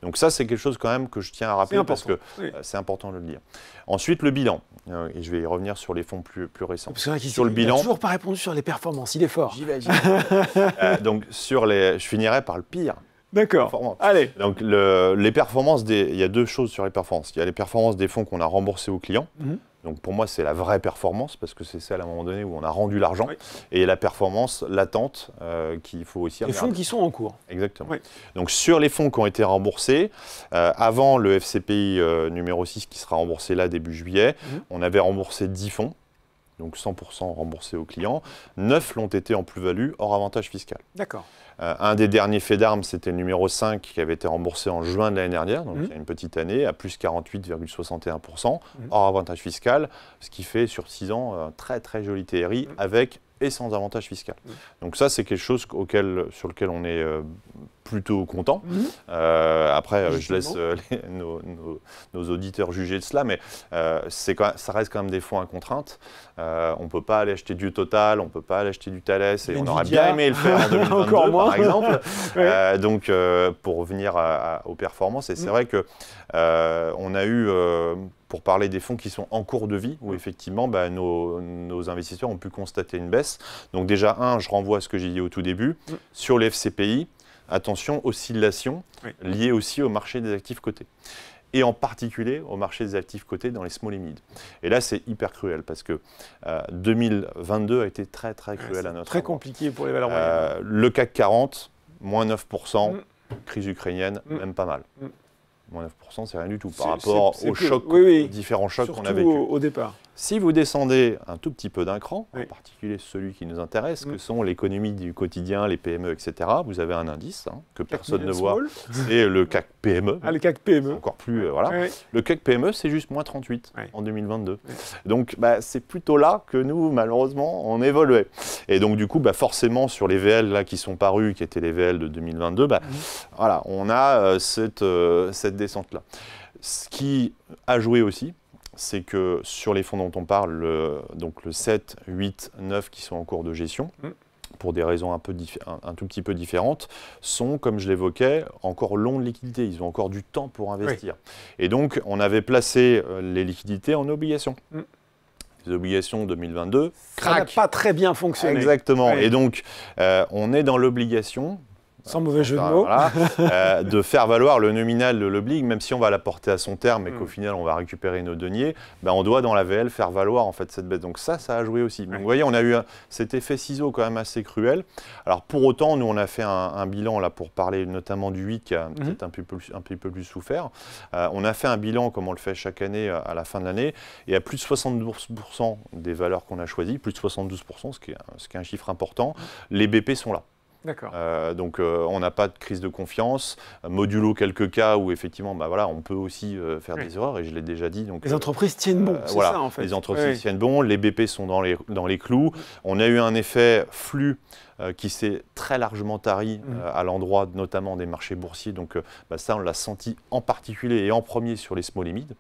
Donc ça, c'est quelque chose quand même que je tiens à rappeler parce que c'est important de le dire. Ensuite, le bilan. Et je vais y revenir sur les fonds plus récents. Parce que sur le bilan, toujours pas répondu sur les performances, il est fort. J'y vais. Donc je finirai par le pire. D'accord. Allez. Donc les performances, il y a 2 choses sur les performances. Il y a les performances des fonds qu'on a remboursés aux clients. Donc pour moi, c'est la vraie performance parce que c'est celle à un moment donné où on a rendu l'argent. Et la performance latente qu'il faut aussi regarder. Les fonds qui sont en cours. Exactement. Donc sur les fonds qui ont été remboursés, avant le FCPI numéro 6 qui sera remboursé là début juillet, on avait remboursé 10 fonds. Donc 100% remboursés aux clients. 9 l'ont été en plus-value hors avantage fiscal. D'accord. Un des derniers faits d'armes, c'était le numéro 5 qui avait été remboursé en juin de l'année dernière, donc il y a une petite année, à plus 48,61%, hors avantage fiscal, ce qui fait sur 6 ans un très très joli TRI avec et sans avantage fiscal. Donc ça, c'est quelque chose sur lequel on est plutôt content. Après, je laisse nos auditeurs juger de cela, mais ça reste quand même des fonds à contrainte. On ne peut pas aller acheter du Total, on ne peut pas aller acheter du Thales, et on aurait bien aimé le faire en 2022, par exemple. Donc, pour revenir aux performances, et c'est vrai qu'on a eu... pour parler des fonds qui sont en cours de vie, où effectivement nos investisseurs ont pu constater une baisse. Donc déjà, je renvoie à ce que j'ai dit au tout début. Sur les FCPI, attention, oscillation liée aussi au marché des actifs cotés. Et en particulier au marché des actifs cotés dans les small et mid. Et là, c'est hyper cruel parce que 2022 a été très très cruel à notre très compliqué pour les valeurs moyennes. Le CAC 40, moins 9%, crise ukrainienne, même pas mal. Moins 9%, c'est rien du tout par rapport aux chocs, différents chocs qu'on a vécu. Au départ. Si vous descendez un tout petit peu d'un cran, en particulier celui qui nous intéresse, que sont l'économie du quotidien, les PME, etc., vous avez un indice que personne ne voit, c'est le CAC PME. Le CAC PME. Encore plus, voilà. Le CAC PME, c'est juste moins 38 en 2022. Donc, c'est plutôt là que nous, malheureusement, on évoluait. Et donc, du coup, forcément, sur les VL là, qui sont parus, qui étaient les VL de 2022, voilà, on a cette descente-là. Ce qui a joué aussi, c'est que sur les fonds dont on parle, donc le 7, 8, 9 qui sont en cours de gestion, pour des raisons un tout petit peu différentes, sont, comme je l'évoquais, encore longs de liquidité. Ils ont encore du temps pour investir. Et donc, on avait placé les liquidités en obligations. Les obligations 2022, ça n'a pas très bien fonctionné. Exactement. Et donc, on est dans l'obligation... Sans mauvais jeu de mots. De faire valoir le nominal de l'oblig, même si on va la porter à son terme et qu'au final on va récupérer nos deniers, on doit dans la VL faire valoir en fait cette baisse. Donc ça a joué aussi. Donc vous voyez, on a eu cet effet ciseau quand même assez cruel. Alors pour autant, nous on a fait un bilan là pour parler notamment du 8 qui a peut-être un peu plus souffert. On a fait un bilan comme on le fait chaque année à la fin de l'année et à plus de 72% des valeurs qu'on a choisies, plus de 72%, ce qui est un chiffre important, les BP sont là. D'accord. Donc on n'a pas de crise de confiance, modulo quelques cas où effectivement on peut aussi faire des erreurs et je l'ai déjà dit. Donc, les entreprises tiennent bon, c'est ça en fait. Les entreprises tiennent bon, les BP sont dans les clous. On a eu un effet flux qui s'est très largement tari à l'endroit notamment des marchés boursiers. Donc ça, on l'a senti en particulier et en premier sur les small et mid.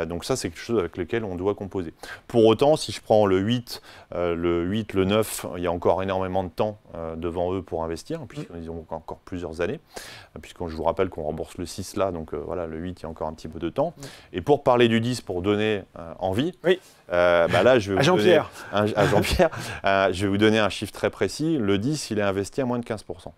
Donc ça, c'est quelque chose avec lequel on doit composer. Pour autant, si je prends le 8, le 9, il y a encore énormément de temps devant eux pour investir, puisqu'ils ont encore plusieurs années, puisque je vous rappelle qu'on rembourse le 6 là, donc voilà, le 8, il y a encore un petit peu de temps. Et pour parler du 10, pour donner envie, là, je vais Jean-Pierre, je vais vous donner un chiffre très précis. Le 10, il est investi à moins de 15%.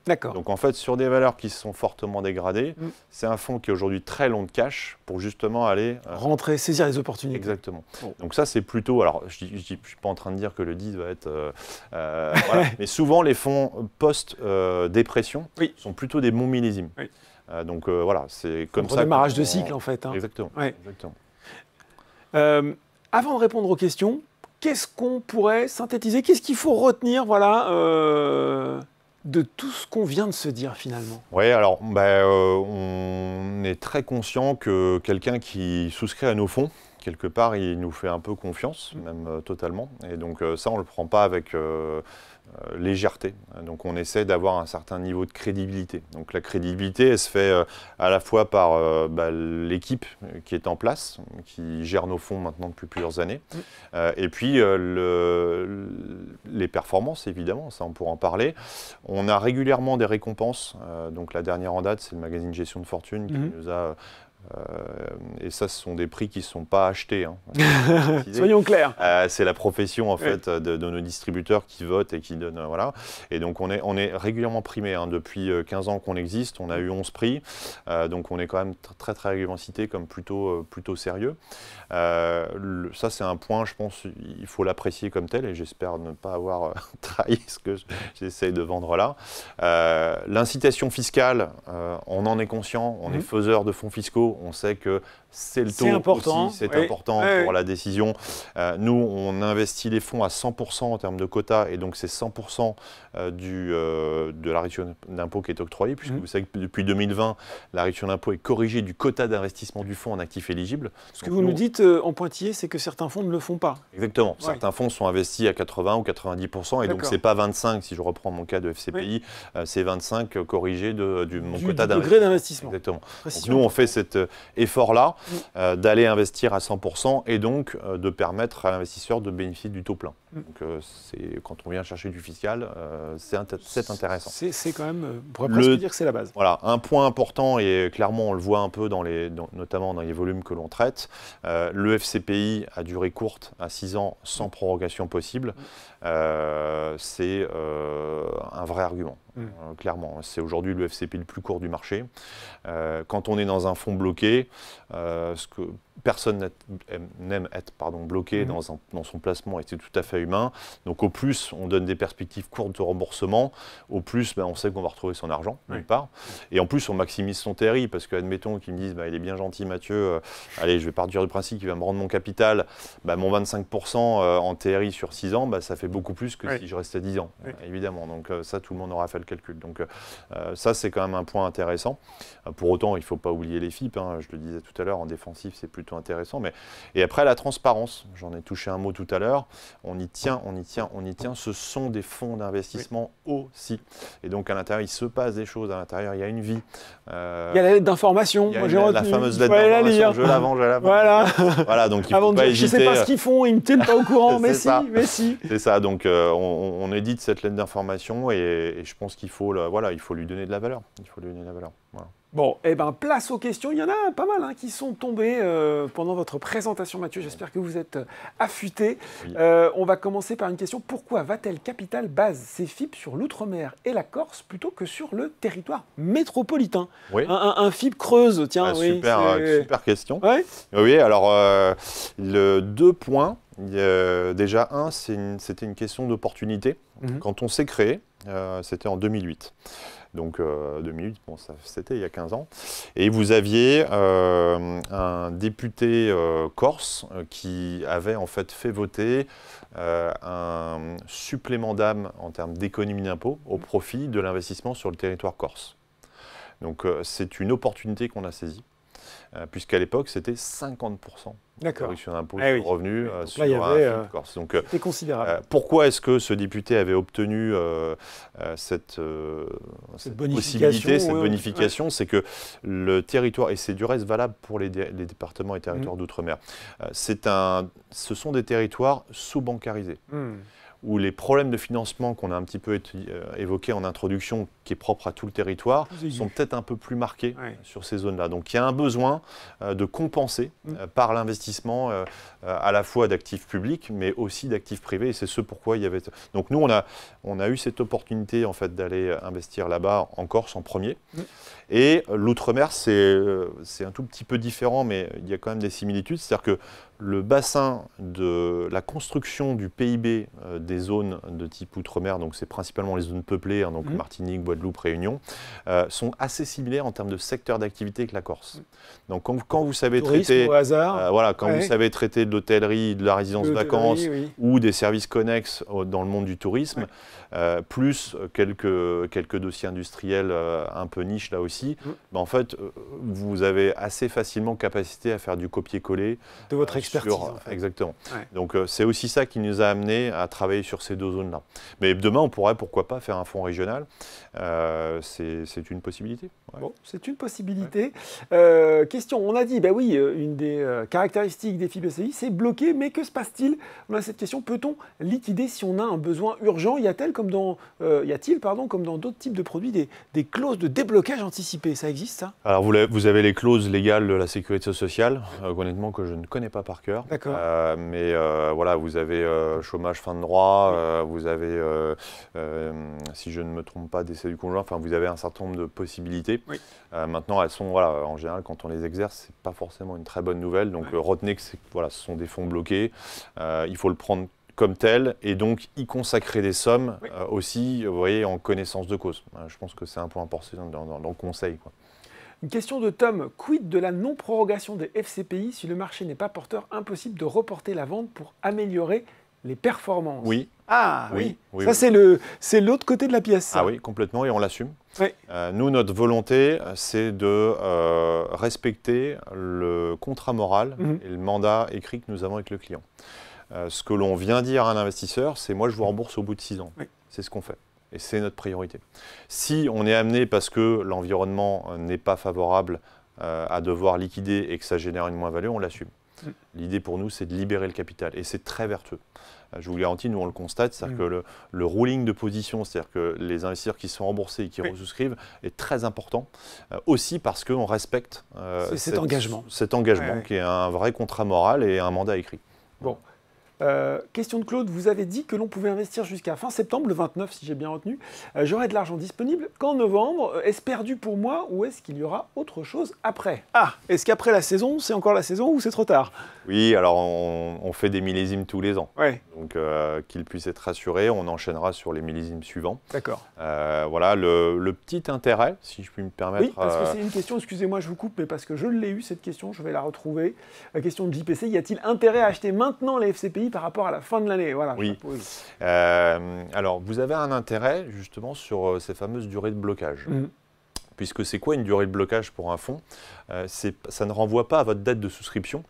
D'accord. Donc en fait, sur des valeurs qui sont fortement dégradées, c'est un fonds qui est aujourd'hui très long de cash pour justement aller… rentrer, saisir les opportunités. Exactement. Donc ça, c'est plutôt… Alors, je ne suis pas en train de dire que le 10 va être… voilà. Mais souvent, les fonds post-dépression sont plutôt des bons millésimes. Donc voilà, c'est comme ça… démarrage de cycle, en fait. Exactement. Exactement. Avant de répondre aux questions, qu'est-ce qu'on pourrait synthétiser? Qu'est-ce qu'il faut retenir de tout ce qu'on vient de se dire finalement? Oui, alors on est très conscient que quelqu'un qui souscrit à nos fonds, quelque part, il nous fait un peu confiance, même totalement. Et donc ça, on ne le prend pas avec légèreté. Donc on essaie d'avoir un certain niveau de crédibilité. Donc la crédibilité, elle se fait à la fois par l'équipe qui est en place, qui gère nos fonds maintenant depuis plusieurs années, et puis les performances, évidemment, ça on pourra en parler. On a régulièrement des récompenses. Donc la dernière en date, c'est le magazine Gestion de Fortune qui nous a… et ça, ce sont des prix qui ne sont pas achetés. Hein. Soyons clairs. C'est la profession en fait de nos distributeurs qui votent et qui donnent. Voilà. Et donc on est régulièrement primé. Hein. Depuis 15 ans qu'on existe, on a eu 11 prix. Donc on est quand même très très régulièrement cité comme plutôt sérieux. Ça, c'est un point, je pense, il faut l'apprécier comme tel et j'espère ne pas avoir trahi ce que j'essaye de vendre là. L'incitation fiscale, on en est conscient, on est faiseur de fonds fiscaux. On sait que c'est le taux important. aussi, c'est important pour la décision. Nous, on investit les fonds à 100% en termes de quotas et donc c'est 100% de la réduction d'impôt qui est octroyée, puisque vous savez que depuis 2020, la réduction d'impôt est corrigée du quota d'investissement du fonds en actifs éligibles. Ce que vous nous dites en pointillé, c'est que certains fonds ne le font pas. Exactement. Certains fonds sont investis à 80 ou 90% et donc c'est pas 25, si je reprends mon cas de FCPI, c'est 25 corrigé du quota d'investissement. Exactement. Donc nous, on fait cet effort-là d'aller investir à 100% et donc de permettre à l'investisseur de bénéficier du taux plein. Donc quand on vient chercher du fiscal, c'est intéressant. C'est quand même, on pourrait presque dire que c'est la base. Voilà, un point important et clairement on le voit un peu notamment dans les volumes que l'on traite, le FCPI à durée courte, à 6 ans, sans prorogation possible, c'est un vrai argument. Clairement, c'est aujourd'hui le FCPI le plus court du marché. Quand on est dans un fonds bloqué, ce que personne n'aime être bloqué dans son placement et c'est tout à fait humain. Donc au plus, on donne des perspectives courtes de remboursement, au plus, on sait qu'on va retrouver son argent, d'une part. Et en plus, on maximise son TRI, parce qu'admettons qu'ils me disent, il est bien gentil Mathieu, allez, je vais partir du principe qu'il va me rendre mon capital, mon 25% en TRI sur 6 ans, ça fait beaucoup plus que si je restais 10 ans, évidemment. Donc ça, tout le monde aura fait le calcul. Donc ça, c'est quand même un point intéressant. Pour autant, il ne faut pas oublier les FIP, je le disais tout à l'heure, en défensif, c'est plutôt intéressant. Et après, la transparence, j'en ai touché un mot tout à l'heure, on y tient, ce sont des fonds d'investissement aussi. Et donc, à l'intérieur, il se passe des choses, à l'intérieur, il y a une vie. Il y a la lettre d'information, la fameuse lettre d'information, je la vends. Voilà, donc il ne faut pas hésiter. Je ne sais pas ce qu'ils font, ils ne me tiennent pas au courant, mais si. C'est ça, donc on édite cette lettre d'information et je pense qu'il faut, il faut lui donner de la valeur. Voilà. Bon, place aux questions. Il y en a pas mal qui sont tombés pendant votre présentation, Mathieu. J'espère que vous êtes affûtés. Oui. On va commencer par une question. Pourquoi Vatel Capital base ses FIP sur l'outre-mer et la Corse plutôt que sur le territoire métropolitain? Un FIP Creuse, tiens. Super question. Oui, alors, 2 points. Déjà, c'était une question d'opportunité. Quand on s'est créé, c'était en 2008. Donc 2008, c'était il y a 15 ans. Et vous aviez un député corse qui avait en fait voter un supplément d'âme en termes d'économie d'impôt au profit de l'investissement sur le territoire corse. Donc c'est une opportunité qu'on a saisie. puisqu'à l'époque, c'était 50% de réduction d'impôt sur le revenu sur là, il y avait, un FIP Corse. Donc, c'était considérable. Pourquoi est-ce que ce député avait obtenu cette possibilité, cette bonification? C'est que le territoire, et c'est du reste valable pour les départements et territoires d'outre-mer, ce sont des territoires sous-bancarisés. Où les problèmes de financement qu'on a un petit peu évoqués en introduction, qui est propre à tout le territoire, sont peut-être un peu plus marqués sur ces zones-là. Donc il y a un besoin de compenser par l'investissement à la fois d'actifs publics, mais aussi d'actifs privés. Et c'est ce pourquoi il y avait... Donc nous, on a eu cette opportunité en fait, d'aller investir là-bas, en Corse en premier. Et l'outre-mer, c'est un tout petit peu différent, mais il y a quand même des similitudes. C'est-à-dire que le bassin de la construction du PIB des zones de type outre-mer, donc c'est principalement les zones peuplées, hein, donc Martinique, Guadeloupe, Réunion, sont assez similaires en termes de secteur d'activité que la Corse. Donc quand vous savez traiter, vous savez traiter de l'hôtellerie, de la résidence de vacances ou des services connexes dans le monde du tourisme, plus quelques dossiers industriels un peu niche là aussi, en fait, vous avez assez facilement capacité à faire du copier-coller. De votre expertise. En fait. Exactement. Donc c'est aussi ça qui nous a amené à travailler sur ces deux zones-là. Mais demain, on pourrait, pourquoi pas, faire un fonds régional. C'est une possibilité. Bon, c'est une possibilité. Question, on a dit, une des caractéristiques des FIP-SCI, c'est bloquer, mais que se passe-t-il? On a cette question, peut-on liquider si on a un besoin urgent? Y a-t-il, comme dans d'autres types de produits, des clauses de déblocage anticipé? Ça existe, ça? Alors, vous avez les clauses légales de la sécurité sociale, honnêtement, que je ne connais pas par cœur. D'accord. Mais voilà, vous avez chômage fin de droit, vous avez, si je ne me trompe pas, décès du conjoint, enfin, vous avez un certain nombre de possibilités. Maintenant, elles sont, en général, quand on les exerce, c'est pas forcément une très bonne nouvelle. Donc, retenez que ce sont des fonds bloqués. Il faut le prendre comme tel et donc y consacrer des sommes aussi, vous voyez, en connaissance de cause. Je pense que c'est un point important dans le conseil, quoi. Une question de Tom. Quid de la non-prorogation des FCPI si le marché n'est pas porteur? Impossible de reporter la vente pour améliorer les performances. Oui. Ah oui. Ça, c'est l'autre côté de la pièce. Ça. Ah oui, complètement, et on l'assume. Nous, notre volonté, c'est de respecter le contrat moral et le mandat écrit que nous avons avec le client. Ce que l'on vient dire à un investisseur, c'est moi, je vous rembourse au bout de 6 ans. C'est ce qu'on fait. Et c'est notre priorité. Si on est amené parce que l'environnement n'est pas favorable à devoir liquider et que ça génère une moins-value, on l'assume. L'idée pour nous, c'est de libérer le capital. Et c'est très vertueux. Je vous garantis, nous on le constate, c'est-à-dire que le ruling de position, c'est-à-dire que les investisseurs qui sont remboursés et qui resouscrivent, est très important. Aussi parce qu'on respecte cet engagement qui est un vrai contrat moral et un mandat écrit. Bon. Question de Claude, vous avez dit que l'on pouvait investir jusqu'à fin septembre, le 29 si j'ai bien retenu. J'aurai de l'argent disponible qu'en novembre. Est-ce perdu pour moi ou est-ce qu'il y aura autre chose après? Est-ce qu'après la saison, c'est encore la saison ou c'est trop tard? Oui, alors on fait des millésimes tous les ans. Donc qu'il puisse être rassuré, on enchaînera sur les millésimes suivants. D'accord. Voilà, le petit intérêt, si je puis me permettre. Oui, parce que c'est une question, excusez-moi, je vous coupe, mais parce que je l'ai eu cette question, je vais la retrouver. La question de JPC, y a-t-il intérêt à acheter maintenant les FCPI par rapport à la fin de l'année? Voilà, oui. Alors, vous avez un intérêt justement sur ces fameuses durées de blocage. Puisque c'est quoi une durée de blocage pour un fonds? Ça ne renvoie pas à votre date de souscription,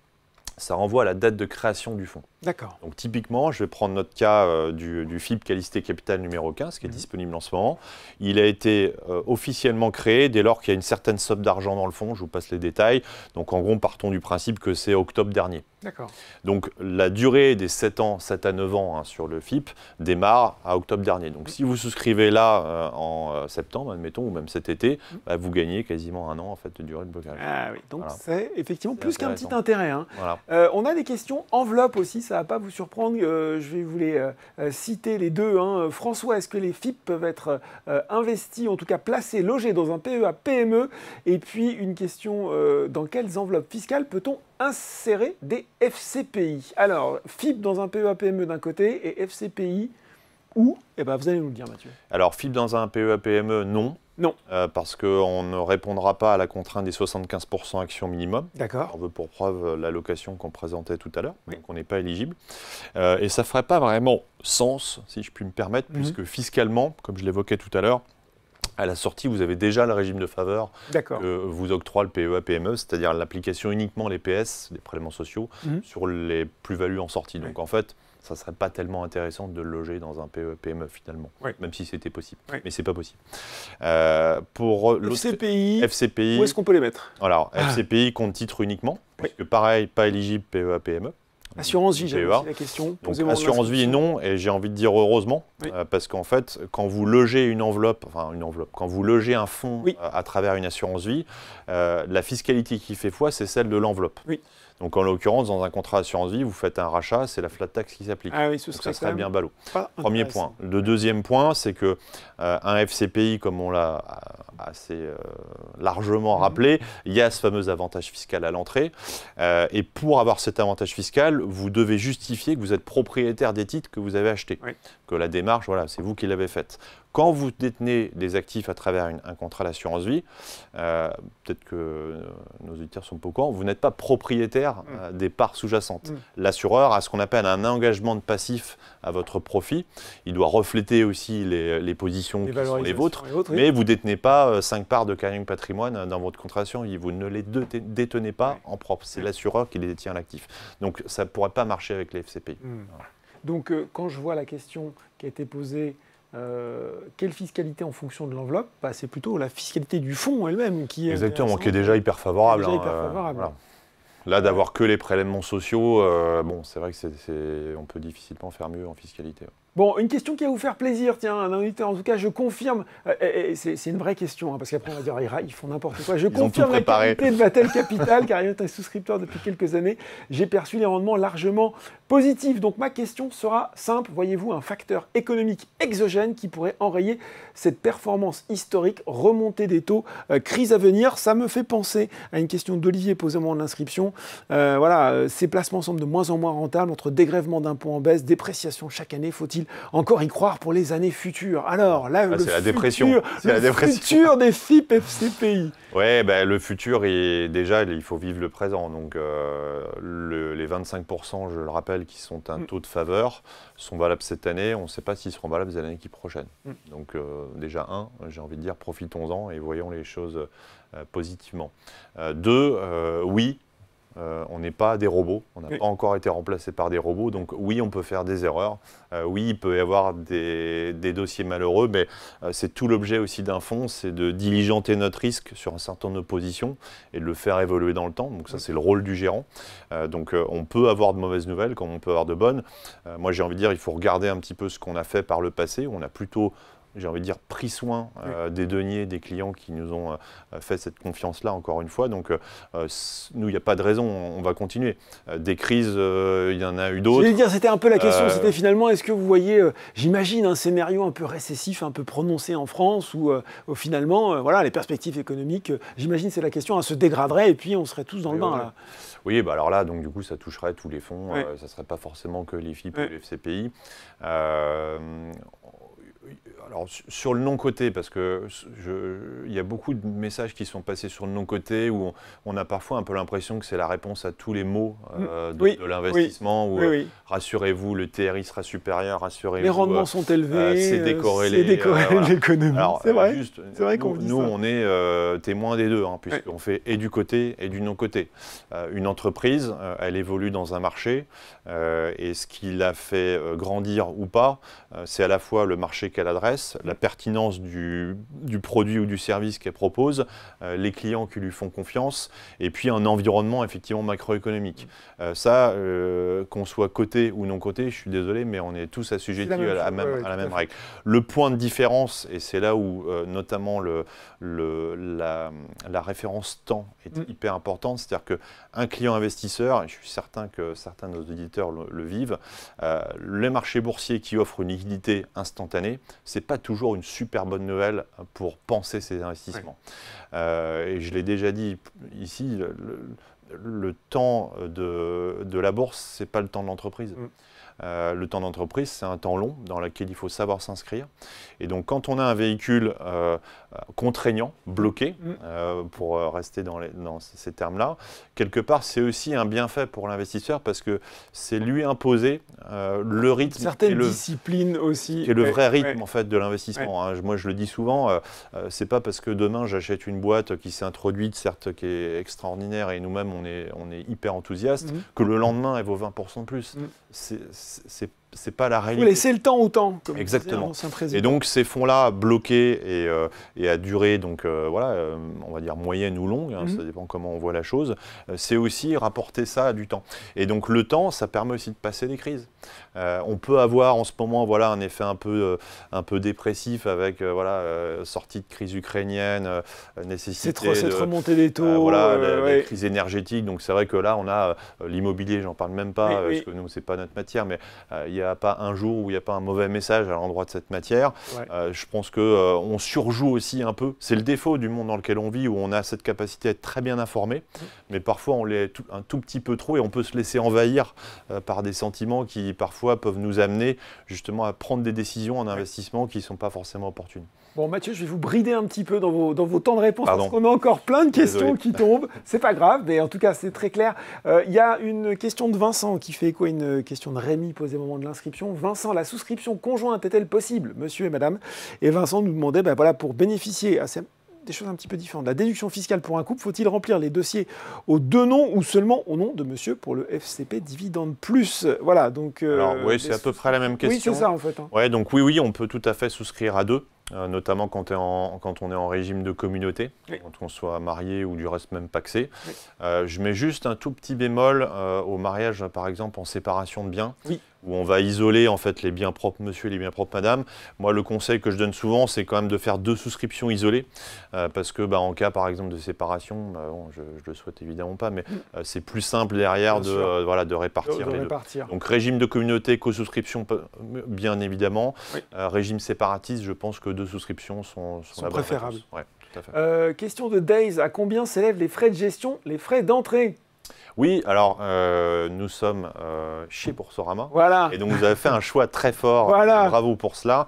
ça renvoie à la date de création du fonds. D'accord. Donc typiquement, je vais prendre notre cas du FIP Qualité Capital numéro 15, qui est disponible en ce moment. Il a été officiellement créé dès lors qu'il y a une certaine somme d'argent dans le fonds, je vous passe les détails. Donc en gros, partons du principe que c'est octobre dernier. D'accord. Donc la durée des 7 à 9 ans sur le FIP démarre à octobre dernier. Donc si vous souscrivez là en septembre, admettons, ou même cet été, vous gagnez quasiment 1 an en fait, de durée de blocage. Ah oui, donc c'est effectivement plus qu'un petit intérêt. Voilà. On a des questions enveloppe aussi, ça ne va pas vous surprendre. Je vais vous les citer les deux. François, est-ce que les FIP peuvent être investis, en tout cas placés, logés dans un PEA PME? Et puis une question, dans quelles enveloppes fiscales peut-on insérer des FCPI? Alors, FIP dans un PEA PME d'un côté et FCPI où? Vous allez nous le dire, Mathieu. Alors, FIP dans un PEA PME, non. Non. Parce qu'on ne répondra pas à la contrainte des 75% actions minimum. D'accord. On veut pour preuve l'allocation qu'on présentait tout à l'heure, donc on n'est pas éligible. Et ça ne ferait pas vraiment sens, si je puis me permettre, puisque fiscalement, comme je l'évoquais tout à l'heure, À la sortie, vous avez déjà le régime de faveur que vous octroie le PEA-PME, c'est-à-dire l'application uniquement les PS, les prélèvements sociaux, sur les plus-values en sortie. Donc en fait, ça ne serait pas tellement intéressant de le loger dans un PEA-PME finalement, même si c'était possible. Mais ce n'est pas possible. Pour FCPI, où est-ce qu'on peut les mettre? Alors, FCPI compte titre uniquement, puisque pareil, pas éligible PEA-PME. Assurance vie, j'avais aussi la question. Donc, assurance vie, non, et j'ai envie de dire heureusement, parce qu'en fait, quand vous logez une enveloppe, quand vous logez un fonds à travers une assurance vie, la fiscalité qui fait foi, c'est celle de l'enveloppe. Donc en l'occurrence, dans un contrat d'assurance vie, vous faites un rachat, c'est la flat tax qui s'applique. Donc ça serait bien ballot. Premier point. Le deuxième point, c'est que un FCPI, comme on l'a assez largement rappelé, il y a ce fameux avantage fiscal à l'entrée. Et pour avoir cet avantage fiscal, vous devez justifier que vous êtes propriétaire des titres que vous avez achetés. Que la démarche, voilà, c'est vous qui l'avez faite. Quand vous détenez des actifs à travers un contrat d'assurance vie, peut-être que nos auditeurs sont pas au courant, vous n'êtes pas propriétaire des parts sous-jacentes. L'assureur a ce qu'on appelle un engagement de passif à votre profit. Il doit refléter aussi les positions qui sont les vôtres, mais vous ne détenez pas 5 parts de carrying patrimoine dans votre contrat d'assurance vie. Vous ne les détenez pas en propre. C'est l'assureur qui les détient à l'actif. Donc ça ne pourrait pas marcher avec les FCPI. Voilà. Donc quand je vois la question qui a été posée, quelle fiscalité en fonction de l'enveloppe, c'est plutôt la fiscalité du fonds elle-même qui est... Exactement, qui est déjà hyper favorable. Voilà. Là, d'avoir que les prélèvements sociaux, bon, c'est vrai que on peut difficilement faire mieux en fiscalité. Bon, une question qui va vous faire plaisir, tiens, un auditeur, en tout cas, je confirme, c'est une vraie question, parce qu'après on va dire, ils font n'importe quoi. Je confirme la qualité de Vatel Capital, car il est un souscripteur depuis quelques années. J'ai perçu les rendements largement positifs. Donc ma question sera simple. Voyez-vous un facteur économique exogène qui pourrait enrayer cette performance historique, remontée des taux, crise à venir? Ça me fait penser à une question d'Olivier posée au moment de l'inscription. Voilà, ces placements semblent de moins en moins rentables, entre dégrèvement d'impôts en baisse, dépréciation chaque année. Faut-il encore y croire pour les années futures? Alors là, c'est la dépression. C'est la dépression. Futur des FIP FCPI. Oui, le futur, déjà, il faut vivre le présent. Donc les 25%, je le rappelle, qui sont un taux de faveur, sont valables cette année. On ne sait pas s'ils seront valables les années prochaines. Donc déjà, j'ai envie de dire, profitons-en et voyons les choses positivement. Deux, oui. On n'est pas des robots, on n'a pas encore été remplacé par des robots, donc oui, on peut faire des erreurs, oui, il peut y avoir des dossiers malheureux, mais c'est tout l'objet aussi d'un fonds, c'est de diligenter notre risque sur un certain nombre de positions et de le faire évoluer dans le temps, donc ça c'est le rôle du gérant. Donc on peut avoir de mauvaises nouvelles comme on peut avoir de bonnes. Moi j'ai envie de dire, il faut regarder un petit peu ce qu'on a fait par le passé, on a plutôt, j'ai envie de dire, pris soin des deniers, des clients qui nous ont fait cette confiance-là, encore une fois. Donc, nous, il n'y a pas de raison, on va continuer. Des crises, il y en a eu d'autres. Je voulais dire, c'était un peu la question, c'était finalement, est-ce que vous voyez, j'imagine, un scénario un peu récessif, un peu prononcé en France, où finalement, voilà, les perspectives économiques, j'imagine, c'est la question, se dégraderaient, et puis on serait tous dans le bain, là. Oui, alors là, donc, du coup, ça toucherait tous les fonds, ça ne serait pas forcément que les FIP ou les FCPI. Alors, sur le non-coté, parce que il y a beaucoup de messages qui sont passés sur le non-coté où on a parfois un peu l'impression que c'est la réponse à tous les maux de l'investissement. Rassurez-vous, le TRI sera supérieur, rassurez-vous. Les rendements sont élevés, c'est décorrélé de l'économie. C'est vrai, c'est vrai qu'on dit nous, ça. on est témoins des deux, puisqu'on fait et du côté et du non-coté. Une entreprise, elle évolue dans un marché, et ce qui la fait grandir ou pas, c'est à la fois le marché qu'elle adresse, la pertinence du produit ou du service qu'elle propose, les clients qui lui font confiance, et puis un environnement effectivement macroéconomique. Qu'on soit coté ou non coté, je suis désolé, mais on est tous assujettis à la même règle. Le point de différence, et c'est là où notamment la référence temps est hyper importante, c'est-à-dire qu'un client investisseur, et je suis certain que certains de nos auditeurs le vivent, les marchés boursiers qui offrent une liquidité instantanée, c'est pas toujours une super bonne nouvelle pour penser ces investissements. Et je l'ai déjà dit ici, le temps de la bourse, c'est pas le temps de l'entreprise. le temps d'entreprise, c'est un temps long dans lequel il faut savoir s'inscrire. Et donc, quand on a un véhicule contraignant, bloqué, pour rester dans ces termes-là, quelque part, c'est aussi un bienfait pour l'investisseur parce que c'est lui imposer le rythme. Certaines disciplines aussi. Qui est le vrai rythme en fait, de l'investissement. Hein. Moi, je le dis souvent, c'est pas parce que demain j'achète une boîte qui s'est introduite, certes, qui est extraordinaire et nous-mêmes on est hyper enthousiastes, que le lendemain elle vaut 20% de plus. C'est pas la réalité. Vous laissez le temps au temps, comme exactement. l'ancien président. Et donc ces fonds-là bloqués et à durée, donc voilà, on va dire moyenne ou longue, hein, ça dépend comment on voit la chose, c'est aussi rapporter ça à du temps. Et donc le temps, ça permet aussi de passer des crises. On peut avoir en ce moment voilà, un effet un peu dépressif avec sortie de crise ukrainienne, nécessité cette remontée des taux, la crise énergétique. Donc c'est vrai que là, on a l'immobilier, j'en parle même pas, parce que nous, c'est pas notre matière, mais il n'y a pas un jour où il n'y a pas un mauvais message à l'endroit de cette matière. Je pense qu'on surjoue aussi un peu. C'est le défaut du monde dans lequel on vit, où on a cette capacité à être très bien informé, mais parfois on l'est un tout petit peu trop et on peut se laisser envahir par des sentiments qui parfois peuvent nous amener justement à prendre des décisions en investissement qui ne sont pas forcément opportunes. Bon Mathieu, je vais vous brider un petit peu dans vos temps de réponse parce qu'on a encore plein de questions qui tombent. C'est pas grave, mais en tout cas c'est très clair. Il y a une question de Vincent qui fait écho à une question de Rémi posée au moment de l'inscription. Vincent, la souscription conjointe est-elle possible, monsieur et madame? Et Vincent nous demandait, pour bénéficier à des choses un petit peu différentes. La déduction fiscale pour un couple, faut-il remplir les dossiers aux deux noms ou seulement au nom de monsieur pour le FCP Dividende Plus? Voilà, donc... Alors oui, c'est à peu près la même question. Oui, c'est ça en fait. Hein. Ouais, donc oui, on peut tout à fait souscrire à deux. Notamment quand on est en régime de communauté, quand on soit marié ou du reste même pacsé. Je mets juste un tout petit bémol au mariage, par exemple, en séparation de biens, où on va isoler en fait les biens propres monsieur et les biens propres madame. Moi, le conseil que je donne souvent, c'est quand même de faire deux souscriptions isolées, parce que en cas, par exemple, de séparation, je le souhaite évidemment pas, mais c'est plus simple derrière de répartir les deux. Donc, régime de communauté, co-souscription, bien évidemment. Régime séparatiste, je pense que deux souscriptions sont préférables. Ouais, tout à fait. Question de Days, à combien s'élèvent les frais de gestion, les frais d'entrée? Oui, alors nous sommes chez Boursorama. Voilà. Et donc vous avez fait un choix très fort. Voilà. Bravo pour cela,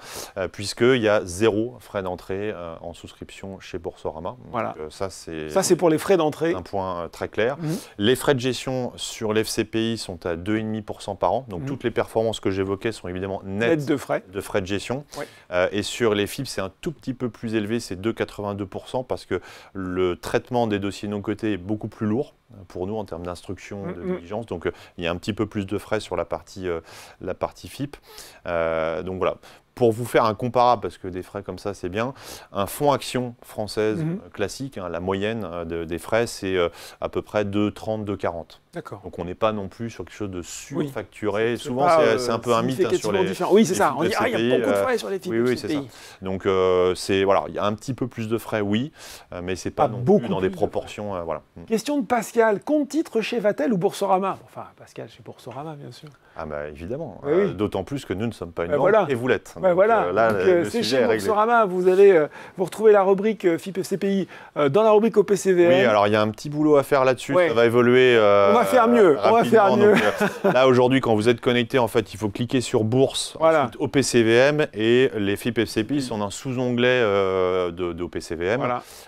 puisqu'il y a 0 frais d'entrée en souscription chez Boursorama. Donc, voilà. Ça, c'est pour les frais d'entrée. Un point très clair. Les frais de gestion sur l'FCPI sont à 2,5% par an. Donc toutes les performances que j'évoquais sont évidemment nettes de frais de gestion. Et sur les FIP, c'est un tout petit peu plus élevé, c'est 2,82% parce que le traitement des dossiers non cotés est beaucoup plus lourd pour nous en termes d'instruction, de diligence. Donc il y a un petit peu plus de frais sur la partie FIP. Donc voilà. Pour vous faire un comparable, parce que des frais comme ça, c'est bien, un fonds action française classique, la moyenne des frais, c'est à peu près 2,30, 2,40. D'accord. Donc on n'est pas non plus sur quelque chose de surfacturé. Souvent, c'est un peu un mythe sur les différents. Oui, c'est ça. On dit, il y a beaucoup de frais sur les FIP. Oui, c'est ça. Donc il y a un petit peu plus de frais, oui, mais c'est pas non plus dans des proportions. Voilà. Question de Pascal. Compte titre chez Vatel ou Boursorama? Enfin, Pascal chez Boursorama, bien sûr. Ah évidemment. D'autant plus que nous ne sommes pas une banque voilà. et vous l'êtes. C'est chez Boursorama, vous retrouvez la rubrique FIP FCPI dans la rubrique OPCVM. Oui, alors il y a un petit boulot à faire là-dessus, ça va évoluer. On va faire mieux. Donc, là aujourd'hui, quand vous êtes connecté, en fait, il faut cliquer sur Bourse, ensuite OPCVM, et les FIP FCPI sont un sous-onglet d'OPCVM.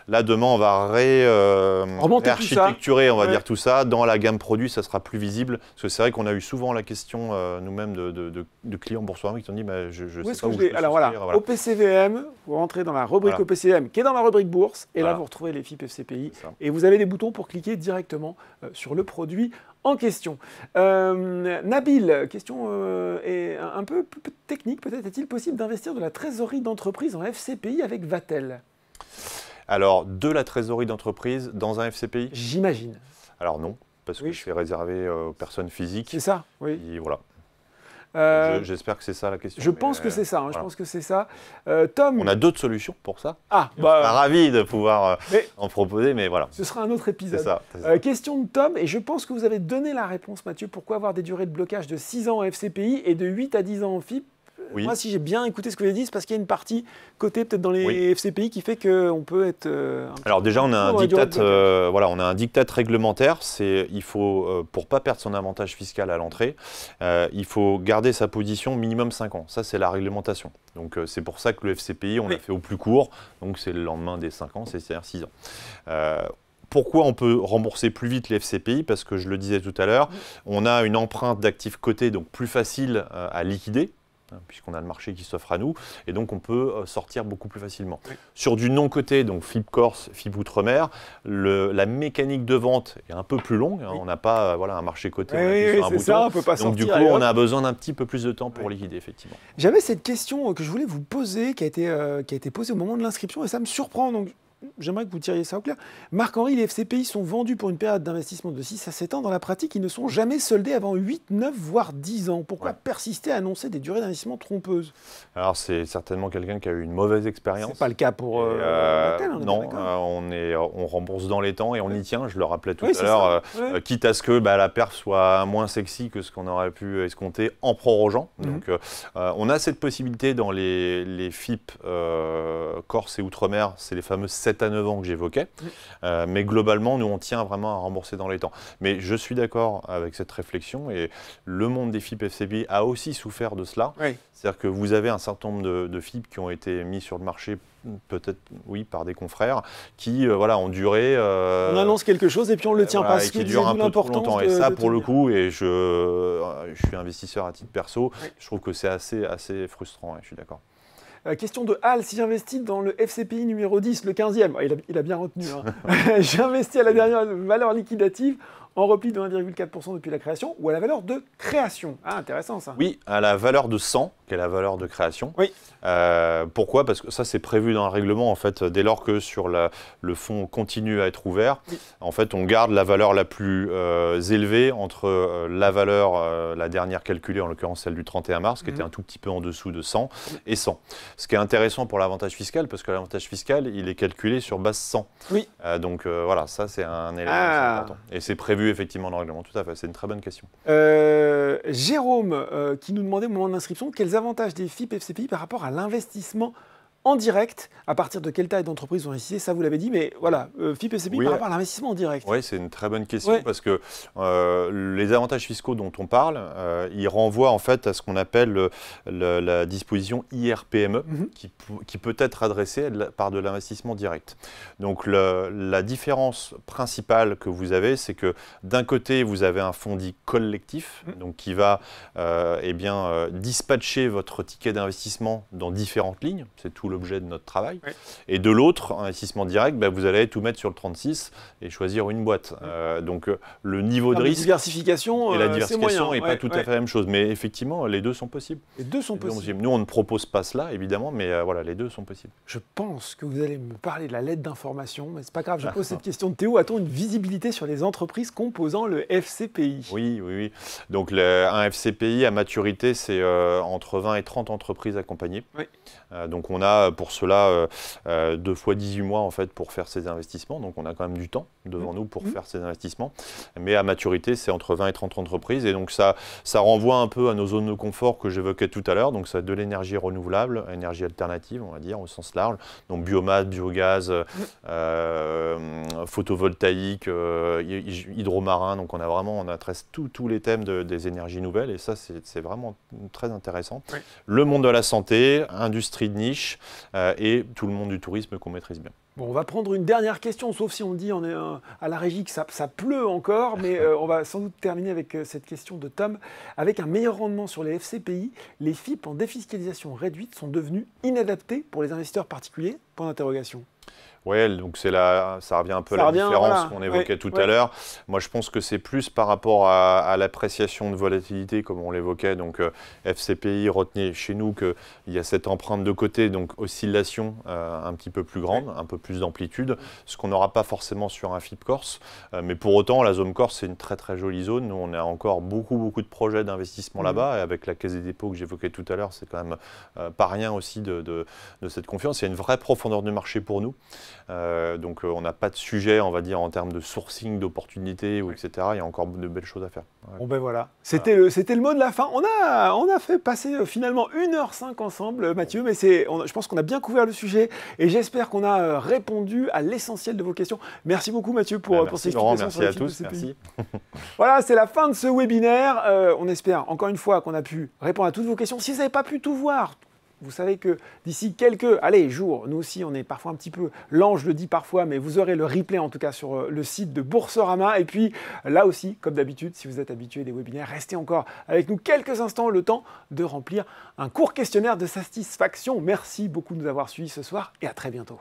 Là, demain, on va réarchitecturer, on va dire tout ça. Dans la gamme produit, ça sera plus visible, parce que c'est vrai qu'on a eu souvent la question nous-mêmes de clients Boursorama qui ont dit je sais pas où je peux alors voilà, OPCVM, vous rentrez dans la rubrique OPCVM qui est dans la rubrique bourse et là vous retrouvez les FIP FCPI et vous avez des boutons pour cliquer directement sur le produit en question. Nabil, question est un peu technique peut-être. Est-il possible d'investir de la trésorerie d'entreprise en FCPI avec Vatel? Alors, de la trésorerie d'entreprise dans un FCPI? J'imagine. Alors non, parce que je suis réservé aux personnes physiques. C'est ça, oui. Et voilà. J'espère que c'est ça la question. Je pense que c'est ça. Je pense que c'est ça. Tom. On a d'autres solutions pour ça. On sera ravis de pouvoir en proposer, mais voilà. Ce sera un autre épisode. C'est ça. Question de Tom, et je pense que vous avez donné la réponse, Mathieu. Pourquoi avoir des durées de blocage de 6 ans en FCPI et de 8 à 10 ans en FIP? Oui. Moi, si j'ai bien écouté ce que vous avez dit, c'est parce qu'il y a une partie côté peut-être dans les FCPI qui fait qu'on peut être... Alors déjà, on a un diktat réglementaire. Il faut, pour ne pas perdre son avantage fiscal à l'entrée, il faut garder sa position minimum 5 ans. Ça, c'est la réglementation. Donc c'est pour ça que le FCPI, on l'a fait au plus court. Donc c'est le lendemain des 5 ans, c'est-à-dire 6 ans. Pourquoi on peut rembourser plus vite les FCPI? Parce que je le disais tout à l'heure, on a une empreinte d'actifs cotés, donc plus facile à liquider, puisqu'on a le marché qui s'offre à nous, et donc on peut sortir beaucoup plus facilement. Oui. Sur du non-coté, donc FIP Corse, FIP Outre-mer, la mécanique de vente est un peu plus longue, hein, on n'a pas un marché coté, sur un bouton, ça, on peut pas donc du coup on a besoin d'un petit peu plus de temps pour liquider, effectivement. J'avais cette question que je voulais vous poser, qui a été posée au moment de l'inscription, et ça me surprend, donc j'aimerais que vous tiriez ça au clair. Marc-Henri, les FCPI sont vendus pour une période d'investissement de 6 à 7 ans. Dans la pratique, ils ne sont jamais soldés avant 8, 9, voire 10 ans. Pourquoi persister à annoncer des durées d'investissement trompeuses? Alors, c'est certainement quelqu'un qui a eu une mauvaise expérience. C'est pas le cas pour non, on rembourse dans les temps et on y tient. Je le rappelais tout à l'heure, quitte à ce que la perf soit moins sexy que ce qu'on aurait pu escompter en prorogeant. Donc, on a cette possibilité dans les FIP Corse et Outre-mer, c'est les fameux 7 à 9 ans que j'évoquais, mais globalement, nous, on tient vraiment à rembourser dans les temps. Mais je suis d'accord avec cette réflexion et le monde des FIP FCPI a aussi souffert de cela. Oui. C'est-à-dire que vous avez un certain nombre de FIP qui ont été mis sur le marché, peut-être, oui, par des confrères, qui ont duré... on annonce quelque chose et puis on ne le tient pas. Et qui dure un peu trop longtemps. Et ça, pour le coup, et je suis investisseur à titre perso, je trouve que c'est assez frustrant, je suis d'accord. Question de Hal, si j'investis dans le FCPI numéro 10, le 15e, il a bien retenu, hein. J'investis à la dernière valeur liquidative en repli de 1,4% depuis la création ou à la valeur de création. Ah, intéressant ça. Oui, à la valeur de 100, qui est la valeur de création. Oui. Pourquoi? Parce que ça, c'est prévu dans le règlement, en fait, dès lors que sur le fonds continue à être ouvert, en fait, on garde la valeur la plus élevée entre la valeur, la dernière calculée, en l'occurrence celle du 31 mars, qui était un tout petit peu en dessous de 100, et 100. Ce qui est intéressant pour l'avantage fiscal, parce que l'avantage fiscal, il est calculé sur base 100. Oui. Donc voilà, ça, c'est un élément important. Et c'est prévu effectivement dans le règlement, tout à fait. C'est une très bonne question. Jérôme, qui nous demandait au moment de l'inscription, quels avantages des FIP FCPI par rapport à l'investissement en direct, à partir de quelle taille d'entreprise vous investissez, ça vous l'avez dit, mais voilà, FIP FCPI par rapport à l'investissement en direct. Oui, c'est une très bonne question parce que les avantages fiscaux dont on parle, ils renvoient en fait à ce qu'on appelle la disposition IRPME qui peut être adressée par de l'investissement direct. Donc la différence principale que vous avez, c'est que d'un côté, vous avez un fonds dit collectif, donc qui va dispatcher votre ticket d'investissement dans différentes lignes, c'est tout l'objet de notre travail. Oui. Et de l'autre, investissement direct, vous allez tout mettre sur le 36 et choisir une boîte. Donc le niveau de risque... La diversification, et la diversification n'est pas tout à fait la même chose. Mais effectivement, les deux sont possibles. Les deux sont possibles. Nous, on ne propose pas cela, évidemment, mais voilà, les deux sont possibles. Je pense que vous allez me parler de la lettre d'information, mais c'est pas grave, je pose cette question de Théo. A-t-on une visibilité sur les entreprises composant le FCPI? Oui. Donc un FCPI à maturité, c'est entre 20 et 30 entreprises accompagnées. Oui. Donc on a pour cela 2 fois 18 mois en fait pour faire ces investissements. Donc on a quand même du temps devant nous pour faire ces investissements. Mais à maturité, c'est entre 20 et 30 entreprises. Et donc ça renvoie un peu à nos zones de confort que j'évoquais tout à l'heure. Donc ça de l'énergie renouvelable, énergie alternative, on va dire, au sens large. Donc biomasse, biogaz, photovoltaïque, hydromarin. Donc on adresse tous les thèmes des énergies nouvelles. Et ça, c'est vraiment très intéressant. Oui. Le monde de la santé, industrie de niche et tout le monde du tourisme qu'on maîtrise bien. Bon, on va prendre une dernière question, sauf si on dit on est à la régie que ça pleut encore, mais on va sans doute terminer avec cette question de Tom. Avec un meilleur rendement sur les FCPI, les FIP en défiscalisation réduite sont devenus inadaptés pour les investisseurs particuliers? Point d'interrogation. Oui, donc ça revient un peu à la différence qu'on évoquait tout à l'heure. Moi, je pense que c'est plus par rapport à l'appréciation de volatilité, comme on l'évoquait. Donc, FCPI, retenez chez nous qu'il y a cette empreinte de côté, donc oscillation un petit peu plus grande, un peu plus d'amplitude, ce qu'on n'aura pas forcément sur un FIP Corse. Mais pour autant, la zone Corse, c'est une très très jolie zone. Nous, on a encore beaucoup de projets d'investissement là-bas. Et avec la Caisse des dépôts que j'évoquais tout à l'heure, c'est quand même pas rien aussi de cette confiance. Il y a une vraie profondeur de marché pour nous. Donc on n'a pas de sujet, on va dire, en termes de sourcing, d'opportunités, etc. Il y a encore de belles choses à faire. Bon ben voilà, c'était le mot de la fin. On a fait passer finalement 1h05 ensemble, Mathieu, mais je pense qu'on a bien couvert le sujet et j'espère qu'on a répondu à l'essentiel de vos questions. Merci beaucoup Mathieu pour ces explications. Merci à tous, merci. Voilà, c'est la fin de ce webinaire. On espère encore une fois qu'on a pu répondre à toutes vos questions. Si vous n'avez pas pu tout voir, vous savez que d'ici quelques jours, nous aussi on est parfois un petit peu lent, je le dis parfois, mais vous aurez le replay en tout cas sur le site de Boursorama. Et puis là aussi, comme d'habitude, si vous êtes habitué des webinaires, restez encore avec nous quelques instants, le temps de remplir un court questionnaire de satisfaction. Merci beaucoup de nous avoir suivis ce soir et à très bientôt.